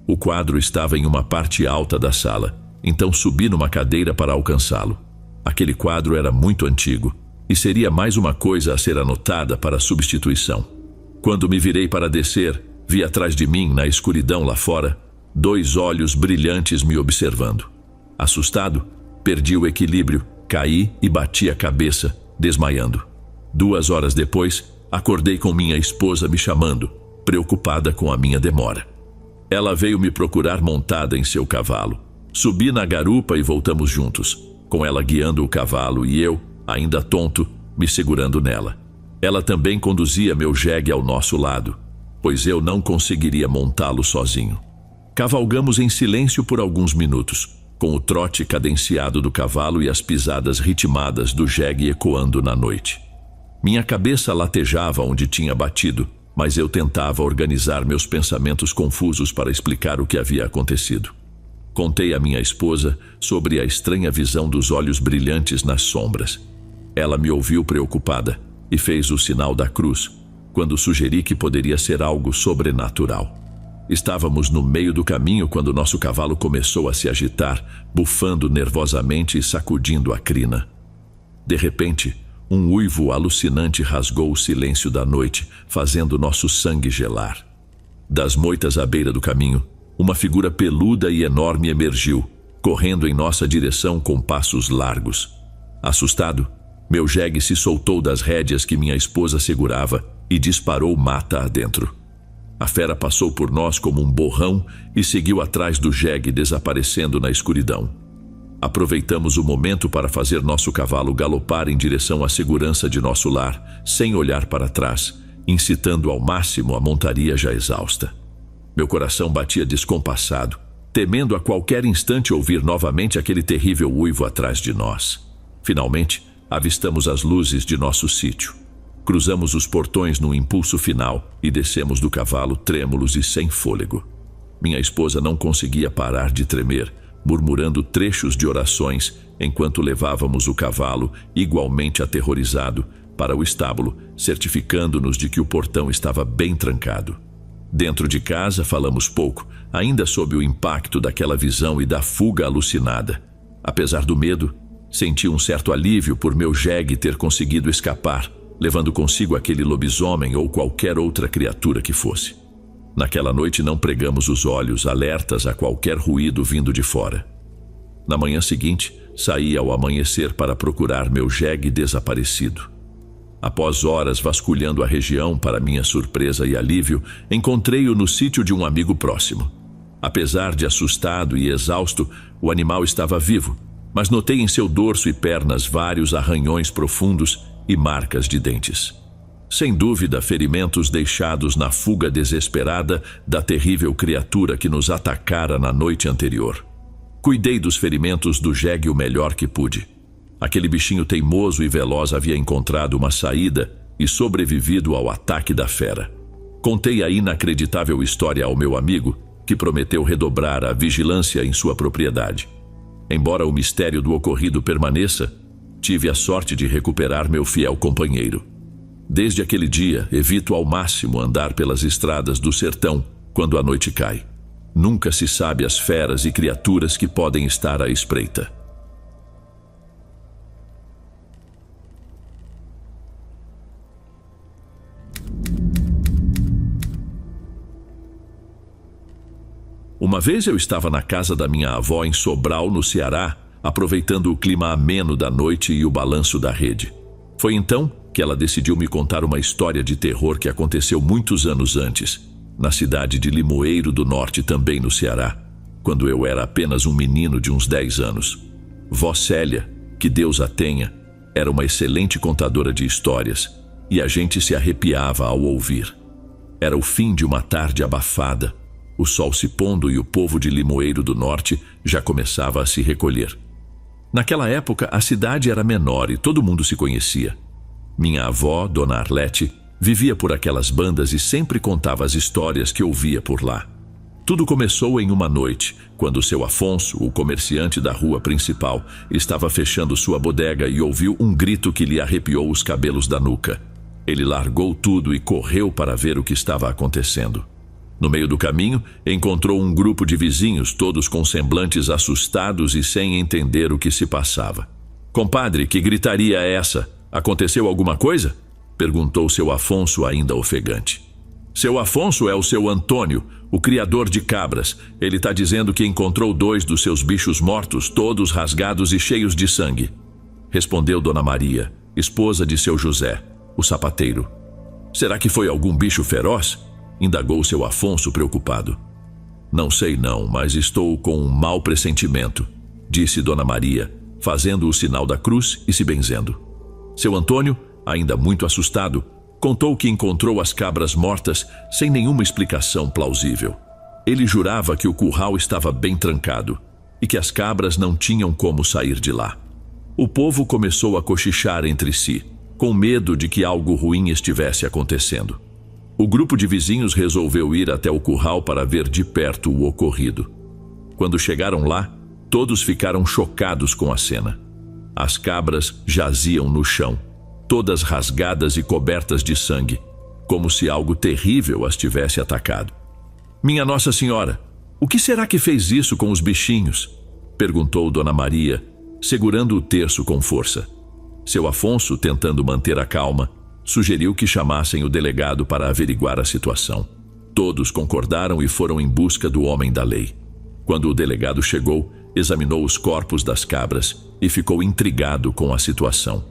O quadro estava em uma parte alta da sala, então subi numa cadeira para alcançá-lo. Aquele quadro era muito antigo e seria mais uma coisa a ser anotada para substituição. Quando me virei para descer, vi atrás de mim, na escuridão lá fora, 2 olhos brilhantes me observando. Assustado, perdi o equilíbrio, caí e bati a cabeça, desmaiando. 2 horas depois, acordei com minha esposa me chamando, preocupada com a minha demora. Ela veio me procurar montada em seu cavalo. Subi na garupa e voltamos juntos, com ela guiando o cavalo e eu, ainda tonto, me segurando nela. Ela também conduzia meu jegue ao nosso lado, pois eu não conseguiria montá-lo sozinho. Cavalgamos em silêncio por alguns minutos, com o trote cadenciado do cavalo e as pisadas ritmadas do jegue ecoando na noite. Minha cabeça latejava onde tinha batido, mas eu tentava organizar meus pensamentos confusos para explicar o que havia acontecido. Contei à minha esposa sobre a estranha visão dos olhos brilhantes nas sombras. Ela me ouviu preocupada e fez o sinal da cruz, quando sugeri que poderia ser algo sobrenatural. Estávamos no meio do caminho quando nosso cavalo começou a se agitar, bufando nervosamente e sacudindo a crina. De repente, um uivo alucinante rasgou o silêncio da noite, fazendo nosso sangue gelar. Das moitas à beira do caminho, uma figura peluda e enorme emergiu, correndo em nossa direção com passos largos. Assustado, meu jegue se soltou das rédeas que minha esposa segurava e disparou mata adentro. A fera passou por nós como um borrão e seguiu atrás do jegue, desaparecendo na escuridão. Aproveitamos o momento para fazer nosso cavalo galopar em direção à segurança de nosso lar, sem olhar para trás, incitando ao máximo a montaria já exausta. Meu coração batia descompassado, temendo a qualquer instante ouvir novamente aquele terrível uivo atrás de nós. Finalmente, avistamos as luzes de nosso sítio. Cruzamos os portões no impulso final e descemos do cavalo trêmulos e sem fôlego. Minha esposa não conseguia parar de tremer, murmurando trechos de orações enquanto levávamos o cavalo, igualmente aterrorizado, para o estábulo, certificando-nos de que o portão estava bem trancado. Dentro de casa falamos pouco, ainda sob o impacto daquela visão e da fuga alucinada. Apesar do medo, senti um certo alívio por meu jegue ter conseguido escapar, levando consigo aquele lobisomem ou qualquer outra criatura que fosse. Naquela noite não pregamos os olhos, alertas a qualquer ruído vindo de fora. Na manhã seguinte, saí ao amanhecer para procurar meu jegue desaparecido. Após horas vasculhando a região, para minha surpresa e alívio, encontrei-o no sítio de um amigo próximo. Apesar de assustado e exausto, o animal estava vivo, mas notei em seu dorso e pernas vários arranhões profundos e marcas de dentes. Sem dúvida, ferimentos deixados na fuga desesperada da terrível criatura que nos atacara na noite anterior. Cuidei dos ferimentos do jegue o melhor que pude. Aquele bichinho teimoso e veloz havia encontrado uma saída e sobrevivido ao ataque da fera. Contei a inacreditável história ao meu amigo, que prometeu redobrar a vigilância em sua propriedade. Embora o mistério do ocorrido permaneça, tive a sorte de recuperar meu fiel companheiro. Desde aquele dia, evito ao máximo andar pelas estradas do sertão quando a noite cai. Nunca se sabe as feras e criaturas que podem estar à espreita. Uma vez eu estava na casa da minha avó em Sobral, no Ceará, aproveitando o clima ameno da noite e o balanço da rede. Foi então que ela decidiu me contar uma história de terror que aconteceu muitos anos antes, na cidade de Limoeiro do Norte, também no Ceará, quando eu era apenas um menino de uns 10 anos. Vó Célia, que Deus a tenha, era uma excelente contadora de histórias, e a gente se arrepiava ao ouvir. Era o fim de uma tarde abafada, o sol se pondo e o povo de Limoeiro do Norte já começava a se recolher. Naquela época, a cidade era menor e todo mundo se conhecia. Minha avó, Dona Arlete, vivia por aquelas bandas e sempre contava as histórias que ouvia por lá. Tudo começou em uma noite, quando seu Afonso, o comerciante da rua principal, estava fechando sua bodega e ouviu um grito que lhe arrepiou os cabelos da nuca. Ele largou tudo e correu para ver o que estava acontecendo. No meio do caminho, encontrou um grupo de vizinhos, todos com semblantes assustados e sem entender o que se passava. "Compadre, que gritaria é essa? Aconteceu alguma coisa?" perguntou seu Afonso, ainda ofegante. "Seu Afonso é o seu Antônio, o criador de cabras. Ele está dizendo que encontrou 2 dos seus bichos mortos, todos rasgados e cheios de sangue", respondeu Dona Maria, esposa de seu José, o sapateiro. "Será que foi algum bicho feroz?" indagou seu Afonso, preocupado. "Não sei não, mas estou com um mau pressentimento", disse Dona Maria, fazendo o sinal da cruz e se benzendo. Seu Antônio, ainda muito assustado, contou que encontrou as cabras mortas sem nenhuma explicação plausível. Ele jurava que o curral estava bem trancado e que as cabras não tinham como sair de lá. O povo começou a cochichar entre si, com medo de que algo ruim estivesse acontecendo. O grupo de vizinhos resolveu ir até o curral para ver de perto o ocorrido. Quando chegaram lá, todos ficaram chocados com a cena. As cabras jaziam no chão, todas rasgadas e cobertas de sangue, como se algo terrível as tivesse atacado. "Minha Nossa Senhora, o que será que fez isso com os bichinhos?" perguntou Dona Maria, segurando o terço com força. Seu Afonso, tentando manter a calma, sugeriu que chamassem o delegado para averiguar a situação. Todos concordaram e foram em busca do homem da lei. Quando o delegado chegou, examinou os corpos das cabras e ficou intrigado com a situação.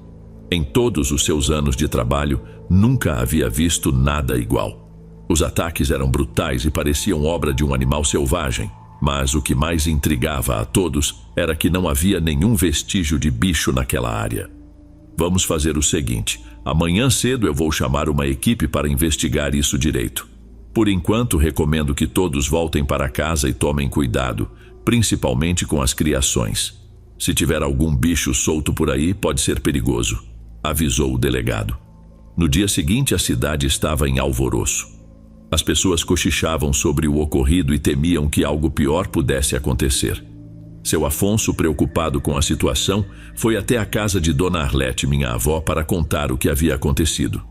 Em todos os seus anos de trabalho, nunca havia visto nada igual. Os ataques eram brutais e pareciam obra de um animal selvagem, mas o que mais intrigava a todos era que não havia nenhum vestígio de bicho naquela área. "Vamos fazer o seguinte: amanhã cedo eu vou chamar uma equipe para investigar isso direito. Por enquanto, recomendo que todos voltem para casa e tomem cuidado, principalmente com as criações. Se tiver algum bicho solto por aí, pode ser perigoso", avisou o delegado. No dia seguinte, a cidade estava em alvoroço. As pessoas cochichavam sobre o ocorrido e temiam que algo pior pudesse acontecer. Seu Afonso, preocupado com a situação, foi até a casa de Dona Arlete, minha avó, para contar o que havia acontecido.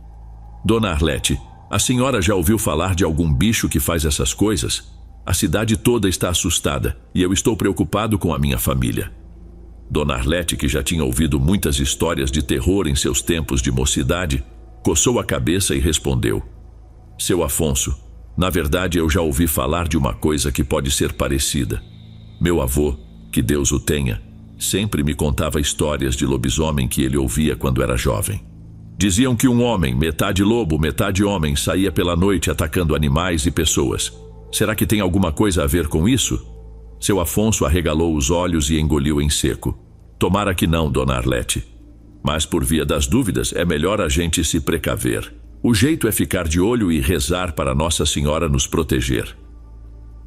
"Dona Arlete, a senhora já ouviu falar de algum bicho que faz essas coisas? A cidade toda está assustada e eu estou preocupado com a minha família." Dona Arlete, que já tinha ouvido muitas histórias de terror em seus tempos de mocidade, coçou a cabeça e respondeu: "Seu Afonso, na verdade eu já ouvi falar de uma coisa que pode ser parecida. Meu avô, que Deus o tenha, sempre me contava histórias de lobisomem que ele ouvia quando era jovem. Diziam que um homem, metade lobo, metade homem, saía pela noite atacando animais e pessoas. Será que tem alguma coisa a ver com isso?" Seu Afonso arregalou os olhos e engoliu em seco. "Tomara que não, Dona Arlete. Mas por via das dúvidas, é melhor a gente se precaver. O jeito é ficar de olho e rezar para Nossa Senhora nos proteger."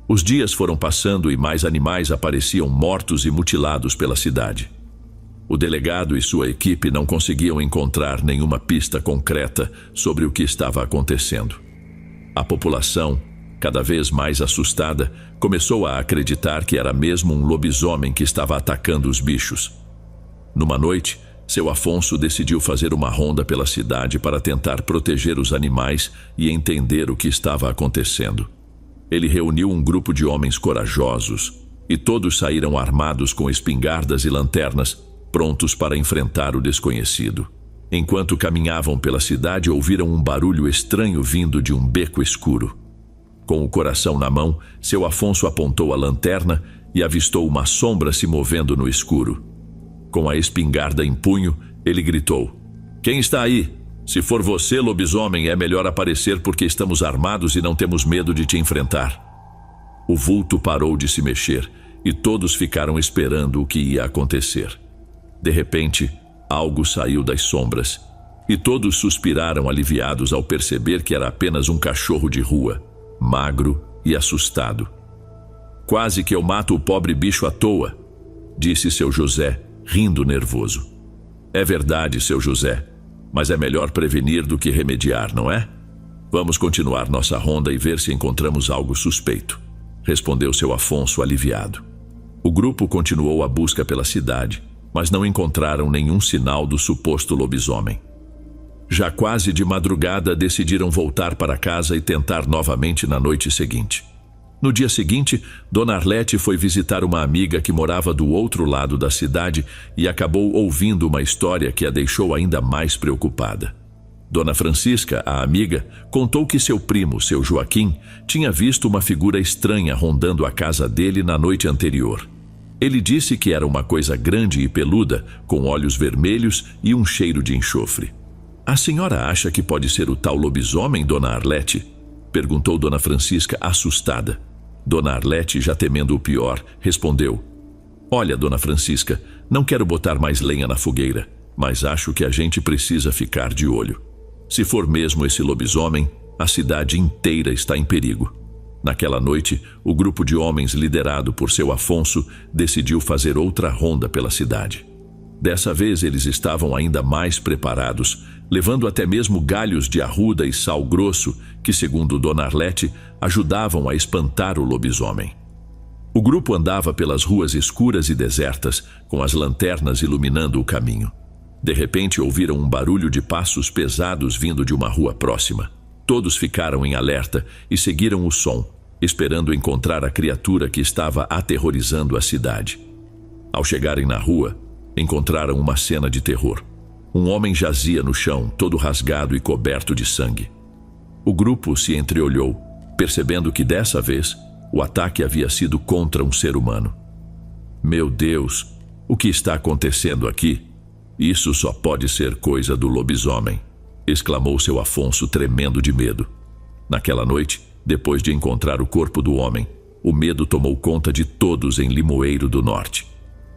Os dias foram passando e mais animais apareciam mortos e mutilados pela cidade. O delegado e sua equipe não conseguiam encontrar nenhuma pista concreta sobre o que estava acontecendo. A população, cada vez mais assustada, começou a acreditar que era mesmo um lobisomem que estava atacando os bichos. Numa noite, seu Afonso decidiu fazer uma ronda pela cidade para tentar proteger os animais e entender o que estava acontecendo. Ele reuniu um grupo de homens corajosos e todos saíram armados com espingardas e lanternas, prontos para enfrentar o desconhecido. Enquanto caminhavam pela cidade, ouviram um barulho estranho vindo de um beco escuro. Com o coração na mão, seu Afonso apontou a lanterna e avistou uma sombra se movendo no escuro. Com a espingarda em punho, ele gritou: "Quem está aí? Se for você, lobisomem, é melhor aparecer porque estamos armados e não temos medo de te enfrentar." O vulto parou de se mexer e todos ficaram esperando o que ia acontecer. De repente, algo saiu das sombras e todos suspiraram aliviados ao perceber que era apenas um cachorro de rua, magro e assustado. "Quase que eu mato o pobre bicho à toa", disse seu José, rindo nervoso. "É verdade, seu José, mas é melhor prevenir do que remediar, não é? Vamos continuar nossa ronda e ver se encontramos algo suspeito", respondeu seu Afonso aliviado. O grupo continuou a busca pela cidade, mas não encontraram nenhum sinal do suposto lobisomem. Já quase de madrugada, decidiram voltar para casa e tentar novamente na noite seguinte. No dia seguinte, Dona Arlete foi visitar uma amiga que morava do outro lado da cidade e acabou ouvindo uma história que a deixou ainda mais preocupada. Dona Francisca, a amiga, contou que seu primo, seu Joaquim, tinha visto uma figura estranha rondando a casa dele na noite anterior. Ele disse que era uma coisa grande e peluda, com olhos vermelhos e um cheiro de enxofre. "A senhora acha que pode ser o tal lobisomem, Dona Arlete?" perguntou Dona Francisca, assustada. Dona Arlete, já temendo o pior, respondeu: "Olha, Dona Francisca, não quero botar mais lenha na fogueira, mas acho que a gente precisa ficar de olho. Se for mesmo esse lobisomem, a cidade inteira está em perigo." Naquela noite, o grupo de homens liderado por seu Afonso decidiu fazer outra ronda pela cidade. Dessa vez eles estavam ainda mais preparados, levando até mesmo galhos de arruda e sal grosso que, segundo Dona Arlete, ajudavam a espantar o lobisomem. O grupo andava pelas ruas escuras e desertas, com as lanternas iluminando o caminho. De repente ouviram um barulho de passos pesados vindo de uma rua próxima. Todos ficaram em alerta e seguiram o som, esperando encontrar a criatura que estava aterrorizando a cidade. Ao chegarem na rua, encontraram uma cena de terror. Um homem jazia no chão, todo rasgado e coberto de sangue. O grupo se entreolhou, percebendo que dessa vez o ataque havia sido contra um ser humano. "Meu Deus, o que está acontecendo aqui? Isso só pode ser coisa do lobisomem", exclamou seu Afonso, tremendo de medo. Naquela noite, depois de encontrar o corpo do homem, o medo tomou conta de todos em Limoeiro do Norte.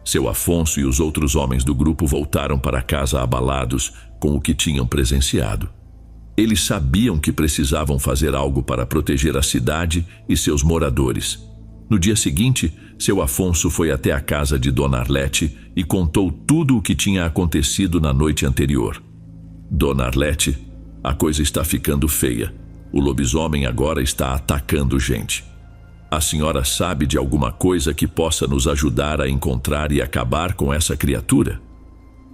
Seu Afonso e os outros homens do grupo voltaram para casa abalados com o que tinham presenciado. Eles sabiam que precisavam fazer algo para proteger a cidade e seus moradores. No dia seguinte, seu Afonso foi até a casa de Dona Arlete e contou tudo o que tinha acontecido na noite anterior. "Dona Arlete, a coisa está ficando feia. O lobisomem agora está atacando gente. A senhora sabe de alguma coisa que possa nos ajudar a encontrar e acabar com essa criatura?"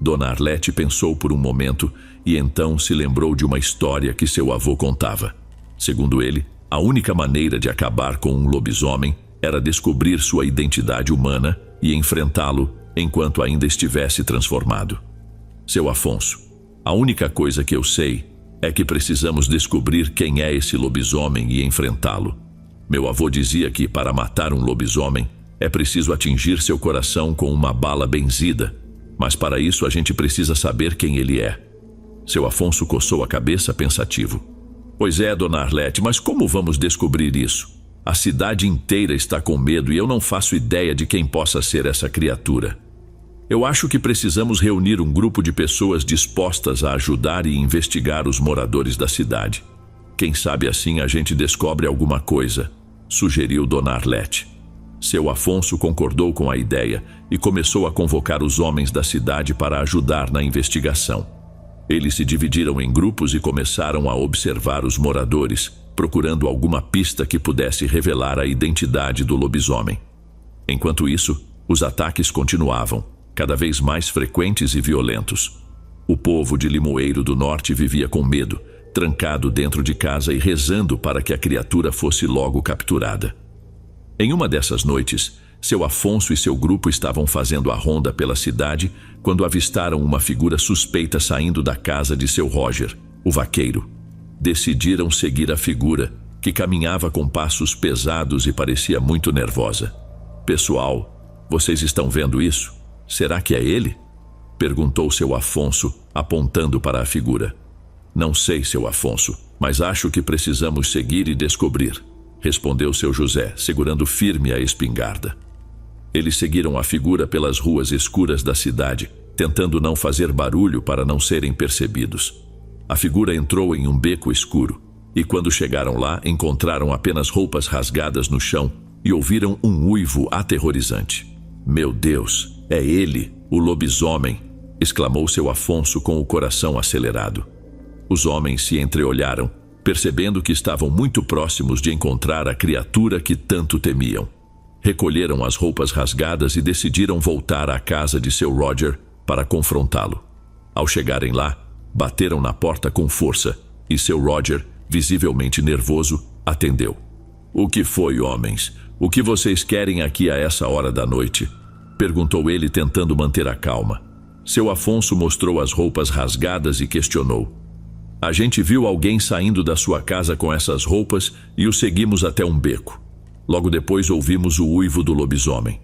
Dona Arlete pensou por um momento e então se lembrou de uma história que seu avô contava. Segundo ele, a única maneira de acabar com um lobisomem era descobrir sua identidade humana e enfrentá-lo enquanto ainda estivesse transformado. "Seu Afonso, a única coisa que eu sei é que precisamos descobrir quem é esse lobisomem e enfrentá-lo. Meu avô dizia que para matar um lobisomem é preciso atingir seu coração com uma bala benzida, mas para isso a gente precisa saber quem ele é." Seu Afonso coçou a cabeça pensativo. "Pois é, Dona Arlete, mas como vamos descobrir isso? A cidade inteira está com medo e eu não faço ideia de quem possa ser essa criatura. Eu acho que precisamos reunir um grupo de pessoas dispostas a ajudar e investigar os moradores da cidade. Quem sabe assim a gente descobre alguma coisa", sugeriu Dona Arlete. Seu Afonso concordou com a ideia e começou a convocar os homens da cidade para ajudar na investigação. Eles se dividiram em grupos e começaram a observar os moradores, procurando alguma pista que pudesse revelar a identidade do lobisomem. Enquanto isso, os ataques continuavam, cada vez mais frequentes e violentos. O povo de Limoeiro do Norte vivia com medo, trancado dentro de casa e rezando para que a criatura fosse logo capturada. Em uma dessas noites, seu Afonso e seu grupo estavam fazendo a ronda pela cidade quando avistaram uma figura suspeita saindo da casa de seu Roger, o vaqueiro. Decidiram seguir a figura, que caminhava com passos pesados e parecia muito nervosa. Pessoal, vocês estão vendo isso? Será que é ele? Perguntou seu Afonso, apontando para a figura. Não sei, seu Afonso, mas acho que precisamos seguir e descobrir, respondeu seu José, segurando firme a espingarda. Eles seguiram a figura pelas ruas escuras da cidade, tentando não fazer barulho para não serem percebidos. A figura entrou em um beco escuro, e quando chegaram lá, encontraram apenas roupas rasgadas no chão e ouviram um uivo aterrorizante. Meu Deus, é ele, o lobisomem, exclamou seu Afonso com o coração acelerado. Os homens se entreolharam, percebendo que estavam muito próximos de encontrar a criatura que tanto temiam. Recolheram as roupas rasgadas e decidiram voltar à casa de seu Roger para confrontá-lo. Ao chegarem lá, bateram na porta com força e seu Roger, visivelmente nervoso, atendeu. O que foi, homens? O que vocês querem aqui a essa hora da noite? Perguntou ele, tentando manter a calma. Seu Afonso mostrou as roupas rasgadas e questionou. A gente viu alguém saindo da sua casa com essas roupas e o seguimos até um beco. Logo depois ouvimos o uivo do lobisomem.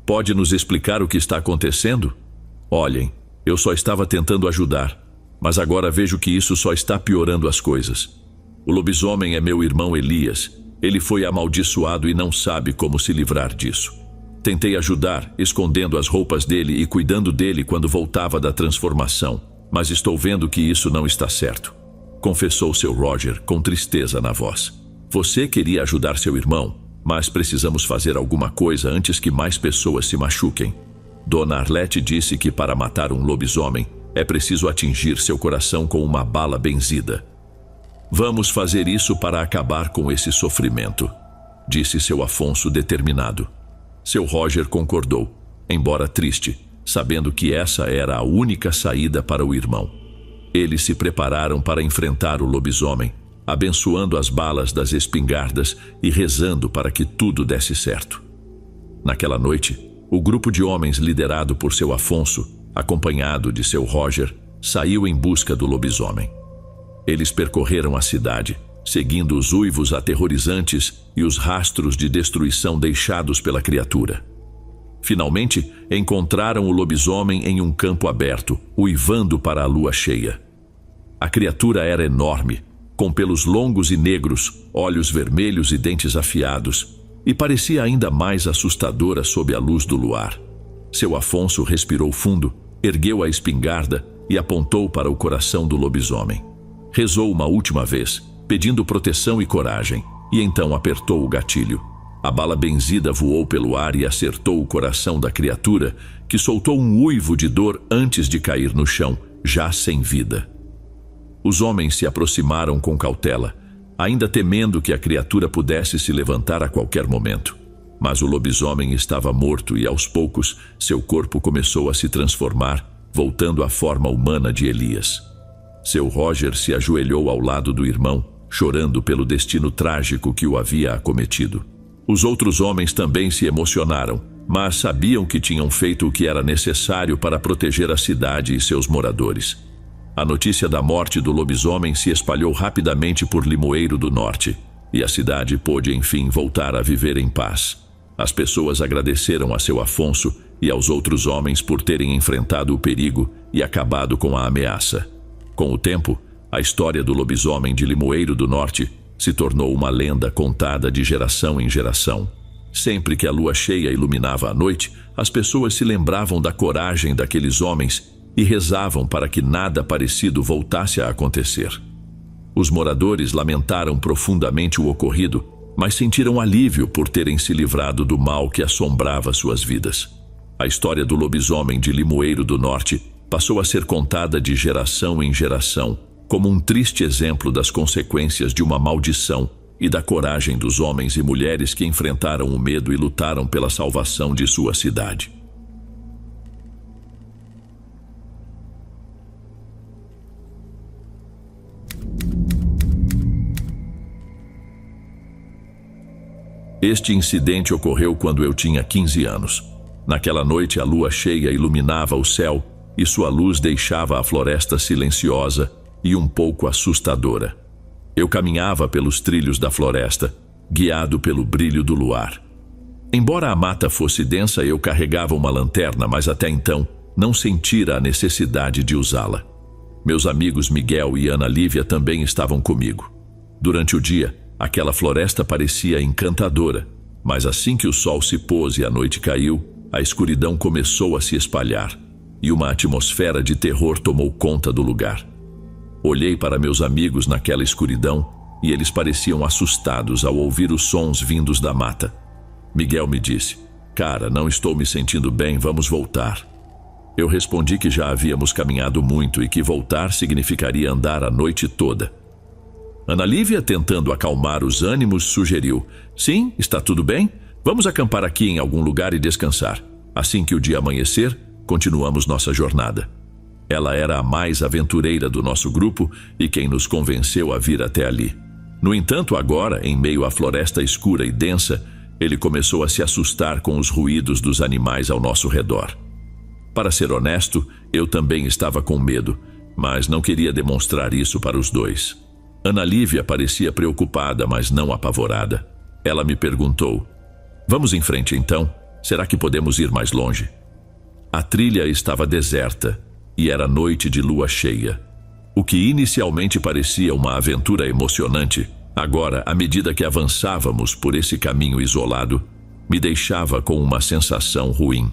Pode nos explicar o que está acontecendo? Olhem, eu só estava tentando ajudar, mas agora vejo que isso só está piorando as coisas. O lobisomem é meu irmão Elias. Ele foi amaldiçoado e não sabe como se livrar disso. Tentei ajudar, escondendo as roupas dele e cuidando dele quando voltava da transformação, mas estou vendo que isso não está certo, confessou seu Roger com tristeza na voz. Você queria ajudar seu irmão, mas precisamos fazer alguma coisa antes que mais pessoas se machuquem. Dona Arlete disse que para matar um lobisomem é preciso atingir seu coração com uma bala benzida. Vamos fazer isso para acabar com esse sofrimento, disse seu Afonso determinado. Seu Roger concordou, embora triste, sabendo que essa era a única saída para o irmão. Eles se prepararam para enfrentar o lobisomem, abençoando as balas das espingardas e rezando para que tudo desse certo. Naquela noite, o grupo de homens liderado por seu Afonso, acompanhado de seu Roger, saiu em busca do lobisomem. Eles percorreram a cidade, seguindo os uivos aterrorizantes e os rastros de destruição deixados pela criatura. Finalmente, encontraram o lobisomem em um campo aberto, uivando para a lua cheia. A criatura era enorme, com pelos longos e negros, olhos vermelhos e dentes afiados, e parecia ainda mais assustadora sob a luz do luar. Seu Afonso respirou fundo, ergueu a espingarda e apontou para o coração do lobisomem. Rezou uma última vez, pedindo proteção e coragem, e então apertou o gatilho. A bala benzida voou pelo ar e acertou o coração da criatura, que soltou um uivo de dor antes de cair no chão, já sem vida. Os homens se aproximaram com cautela, ainda temendo que a criatura pudesse se levantar a qualquer momento. Mas o lobisomem estava morto e, aos poucos, seu corpo começou a se transformar, voltando à forma humana de Elias. Seu Roger se ajoelhou ao lado do irmão, chorando pelo destino trágico que o havia acometido. Os outros homens também se emocionaram, mas sabiam que tinham feito o que era necessário para proteger a cidade e seus moradores. A notícia da morte do lobisomem se espalhou rapidamente por Limoeiro do Norte, e a cidade pôde enfim voltar a viver em paz. As pessoas agradeceram a seu Afonso e aos outros homens por terem enfrentado o perigo e acabado com a ameaça. Com o tempo, a história do lobisomem de Limoeiro do Norte se tornou uma lenda contada de geração em geração. Sempre que a lua cheia iluminava a noite, as pessoas se lembravam da coragem daqueles homens e rezavam para que nada parecido voltasse a acontecer. Os moradores lamentaram profundamente o ocorrido, mas sentiram alívio por terem se livrado do mal que assombrava suas vidas. A história do lobisomem de Limoeiro do Norte passou a ser contada de geração em geração, como um triste exemplo das consequências de uma maldição e da coragem dos homens e mulheres que enfrentaram o medo e lutaram pela salvação de sua cidade. Este incidente ocorreu quando eu tinha 15 anos. Naquela noite, a lua cheia iluminava o céu e sua luz deixava a floresta silenciosa e um pouco assustadora. Eu caminhava pelos trilhos da floresta, guiado pelo brilho do luar. Embora a mata fosse densa, eu carregava uma lanterna, mas até então não sentira a necessidade de usá-la. Meus amigos Miguel e Ana Lívia também estavam comigo. Durante o dia, aquela floresta parecia encantadora, mas assim que o sol se pôs e a noite caiu, a escuridão começou a se espalhar e uma atmosfera de terror tomou conta do lugar. Olhei para meus amigos naquela escuridão e eles pareciam assustados ao ouvir os sons vindos da mata. Miguel me disse: "Cara, não estou me sentindo bem, vamos voltar." Eu respondi que já havíamos caminhado muito e que voltar significaria andar a noite toda. Ana Lívia, tentando acalmar os ânimos, sugeriu: "Sim, está tudo bem. Vamos acampar aqui em algum lugar e descansar. Assim que o dia amanhecer, continuamos nossa jornada." Ela era a mais aventureira do nosso grupo e quem nos convenceu a vir até ali. No entanto, agora, em meio à floresta escura e densa, ele começou a se assustar com os ruídos dos animais ao nosso redor. Para ser honesto, eu também estava com medo, mas não queria demonstrar isso para os dois. Ana Lívia parecia preocupada, mas não apavorada. Ela me perguntou: "Vamos em frente então? Será que podemos ir mais longe?" A trilha estava deserta e era noite de lua cheia. O que inicialmente parecia uma aventura emocionante, agora, à medida que avançávamos por esse caminho isolado, me deixava com uma sensação ruim.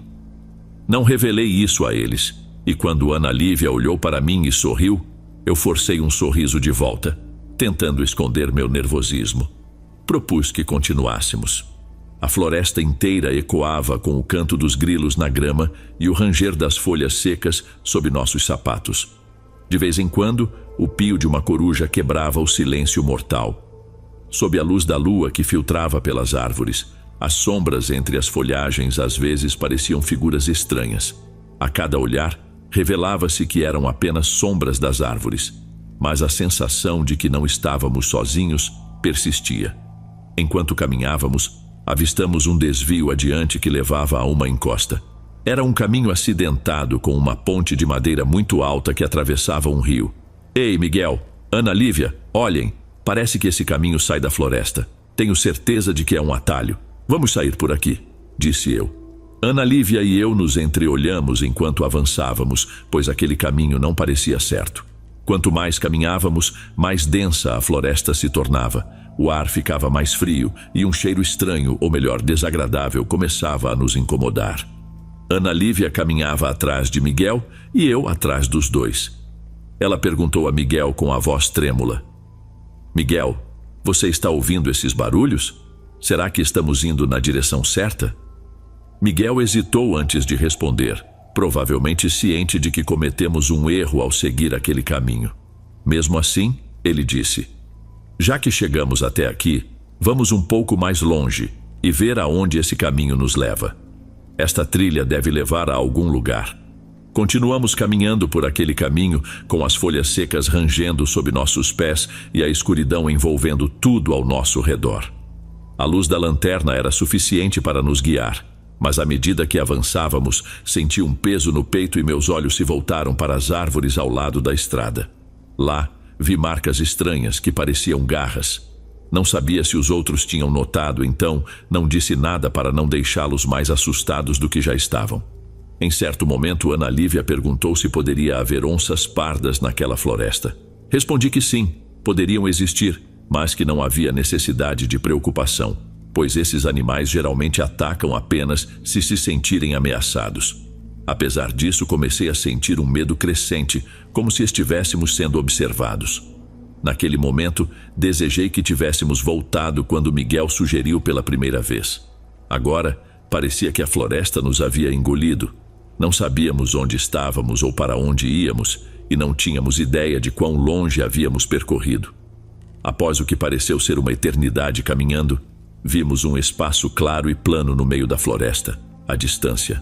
Não revelei isso a eles, e quando Ana Lívia olhou para mim e sorriu, eu forcei um sorriso de volta, tentando esconder meu nervosismo. Propus que continuássemos. A floresta inteira ecoava com o canto dos grilos na grama e o ranger das folhas secas sob nossos sapatos. De vez em quando, o pio de uma coruja quebrava o silêncio mortal. Sob a luz da lua que filtrava pelas árvores, as sombras entre as folhagens às vezes pareciam figuras estranhas. A cada olhar, revelava-se que eram apenas sombras das árvores, mas a sensação de que não estávamos sozinhos persistia. Enquanto caminhávamos, avistamos um desvio adiante que levava a uma encosta. Era um caminho acidentado com uma ponte de madeira muito alta que atravessava um rio. "Ei, Miguel, Ana Lívia, olhem, parece que esse caminho sai da floresta. Tenho certeza de que é um atalho. Vamos sair por aqui", disse eu. Ana Lívia e eu nos entreolhamos enquanto avançávamos, pois aquele caminho não parecia certo. Quanto mais caminhávamos, mais densa a floresta se tornava. O ar ficava mais frio e um cheiro estranho, ou melhor, desagradável, começava a nos incomodar. Ana Lívia caminhava atrás de Miguel e eu atrás dos dois. Ela perguntou a Miguel com a voz trêmula: "Miguel, você está ouvindo esses barulhos? Será que estamos indo na direção certa?" Miguel hesitou antes de responder, provavelmente ciente de que cometemos um erro ao seguir aquele caminho. Mesmo assim, ele disse: "Já que chegamos até aqui, vamos um pouco mais longe e ver aonde esse caminho nos leva. Esta trilha deve levar a algum lugar." Continuamos caminhando por aquele caminho, com as folhas secas rangendo sob nossos pés e a escuridão envolvendo tudo ao nosso redor. A luz da lanterna era suficiente para nos guiar, mas à medida que avançávamos, senti um peso no peito e meus olhos se voltaram para as árvores ao lado da estrada. Lá, vi marcas estranhas que pareciam garras. Não sabia se os outros tinham notado, então não disse nada para não deixá-los mais assustados do que já estavam. Em certo momento, Ana Lívia perguntou se poderia haver onças pardas naquela floresta. Respondi que sim, poderiam existir, mas que não havia necessidade de preocupação, pois esses animais geralmente atacam apenas se sentirem ameaçados. Apesar disso, comecei a sentir um medo crescente, como se estivéssemos sendo observados. Naquele momento, desejei que tivéssemos voltado quando Miguel sugeriu pela primeira vez. Agora, parecia que a floresta nos havia engolido. Não sabíamos onde estávamos ou para onde íamos, e não tínhamos ideia de quão longe havíamos percorrido. Após o que pareceu ser uma eternidade caminhando, vimos um espaço claro e plano no meio da floresta, à distância.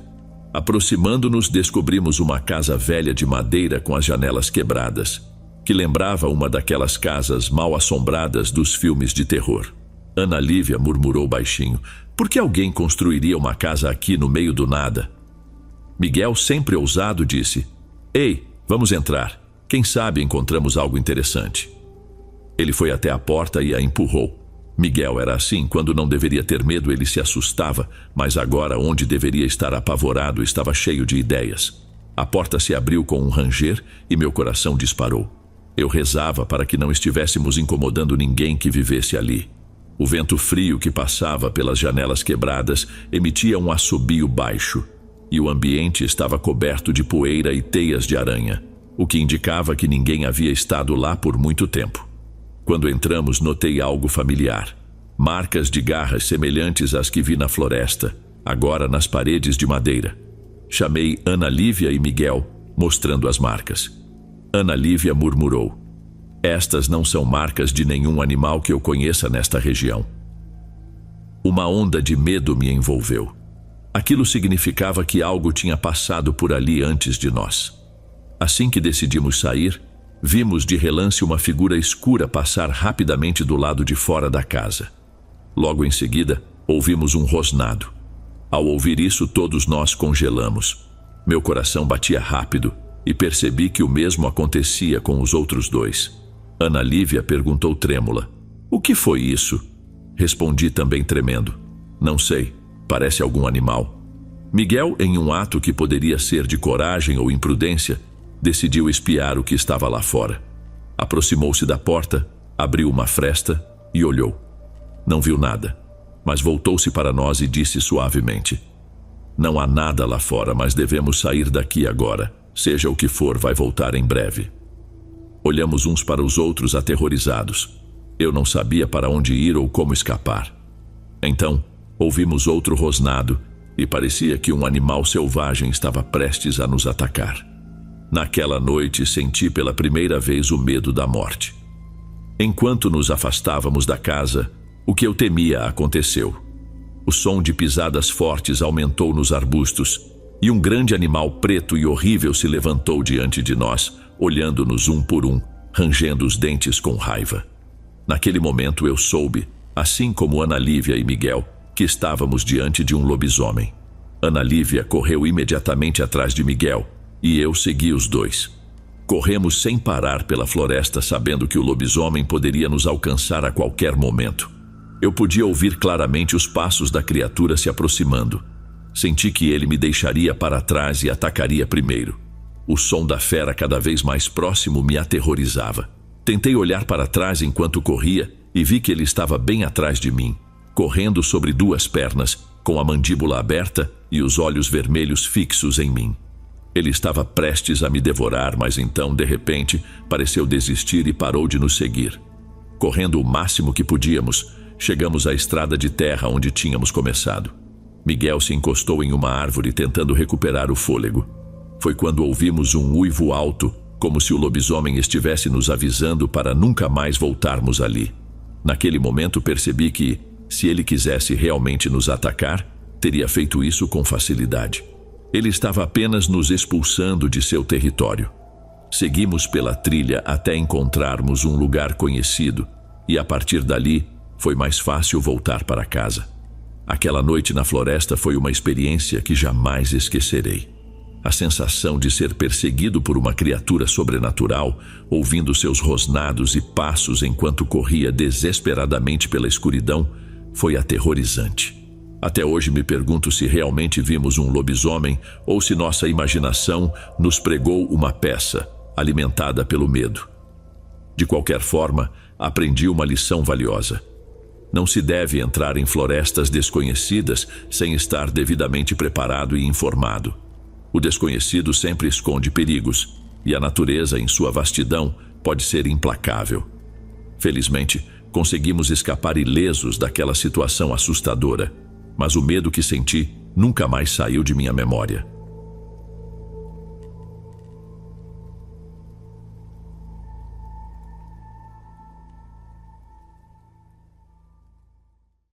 Aproximando-nos, descobrimos uma casa velha de madeira com as janelas quebradas, que lembrava uma daquelas casas mal assombradas dos filmes de terror. Ana Lívia murmurou baixinho: "Por que alguém construiria uma casa aqui no meio do nada?" Miguel, sempre ousado, disse: "Ei, vamos entrar. Quem sabe encontramos algo interessante." Ele foi até a porta e a empurrou. Miguel era assim: quando não deveria ter medo, ele se assustava, mas agora, onde deveria estar apavorado, estava cheio de ideias. A porta se abriu com um ranger e meu coração disparou. Eu rezava para que não estivéssemos incomodando ninguém que vivesse ali. O vento frio que passava pelas janelas quebradas emitia um assobio baixo, e o ambiente estava coberto de poeira e teias de aranha, o que indicava que ninguém havia estado lá por muito tempo. Quando entramos, notei algo familiar. Marcas de garras semelhantes às que vi na floresta, agora nas paredes de madeira. Chamei Ana Lívia e Miguel, mostrando as marcas. Ana Lívia murmurou: "Estas não são marcas de nenhum animal que eu conheça nesta região." Uma onda de medo me envolveu. Aquilo significava que algo tinha passado por ali antes de nós. Assim que decidimos sair, vimos de relance uma figura escura passar rapidamente do lado de fora da casa. Logo em seguida, ouvimos um rosnado. Ao ouvir isso, todos nós congelamos. Meu coração batia rápido e percebi que o mesmo acontecia com os outros dois. Ana Lívia perguntou trêmula: "O que foi isso?" Respondi também tremendo: "Não sei, parece algum animal." Miguel, em um ato que poderia ser de coragem ou imprudência, decidiu espiar o que estava lá fora. Aproximou-se da porta, abriu uma fresta e olhou. Não viu nada, mas voltou-se para nós e disse suavemente: "Não há nada lá fora, mas devemos sair daqui agora. Seja o que for, vai voltar em breve." Olhamos uns para os outros aterrorizados. Eu não sabia para onde ir ou como escapar. Então, ouvimos outro rosnado e parecia que um animal selvagem estava prestes a nos atacar. Naquela noite, senti pela primeira vez o medo da morte. Enquanto nos afastávamos da casa, o que eu temia aconteceu. O som de pisadas fortes aumentou nos arbustos e um grande animal preto e horrível se levantou diante de nós, olhando-nos um por um, rangendo os dentes com raiva. Naquele momento eu soube, assim como Ana Lívia e Miguel, que estávamos diante de um lobisomem. Ana Lívia correu imediatamente atrás de Miguel e eu segui os dois. Corremos sem parar pela floresta, sabendo que o lobisomem poderia nos alcançar a qualquer momento. Eu podia ouvir claramente os passos da criatura se aproximando. Senti que ele me deixaria para trás e atacaria primeiro. O som da fera cada vez mais próximo me aterrorizava. Tentei olhar para trás enquanto corria e vi que ele estava bem atrás de mim, correndo sobre duas pernas, com a mandíbula aberta e os olhos vermelhos fixos em mim. Ele estava prestes a me devorar, mas então, de repente, pareceu desistir e parou de nos seguir. Correndo o máximo que podíamos, chegamos à estrada de terra onde tínhamos começado. Miguel se encostou em uma árvore tentando recuperar o fôlego. Foi quando ouvimos um uivo alto, como se o lobisomem estivesse nos avisando para nunca mais voltarmos ali. Naquele momento percebi que, se ele quisesse realmente nos atacar, teria feito isso com facilidade. Ele estava apenas nos expulsando de seu território. Seguimos pela trilha até encontrarmos um lugar conhecido e, a partir dali, foi mais fácil voltar para casa. Aquela noite na floresta foi uma experiência que jamais esquecerei. A sensação de ser perseguido por uma criatura sobrenatural, ouvindo seus rosnados e passos enquanto corria desesperadamente pela escuridão, foi aterrorizante. Até hoje me pergunto se realmente vimos um lobisomem ou se nossa imaginação nos pregou uma peça, alimentada pelo medo. De qualquer forma, aprendi uma lição valiosa. Não se deve entrar em florestas desconhecidas sem estar devidamente preparado e informado. O desconhecido sempre esconde perigos, e a natureza, em sua vastidão, pode ser implacável. Felizmente, conseguimos escapar ilesos daquela situação assustadora, mas o medo que senti nunca mais saiu de minha memória.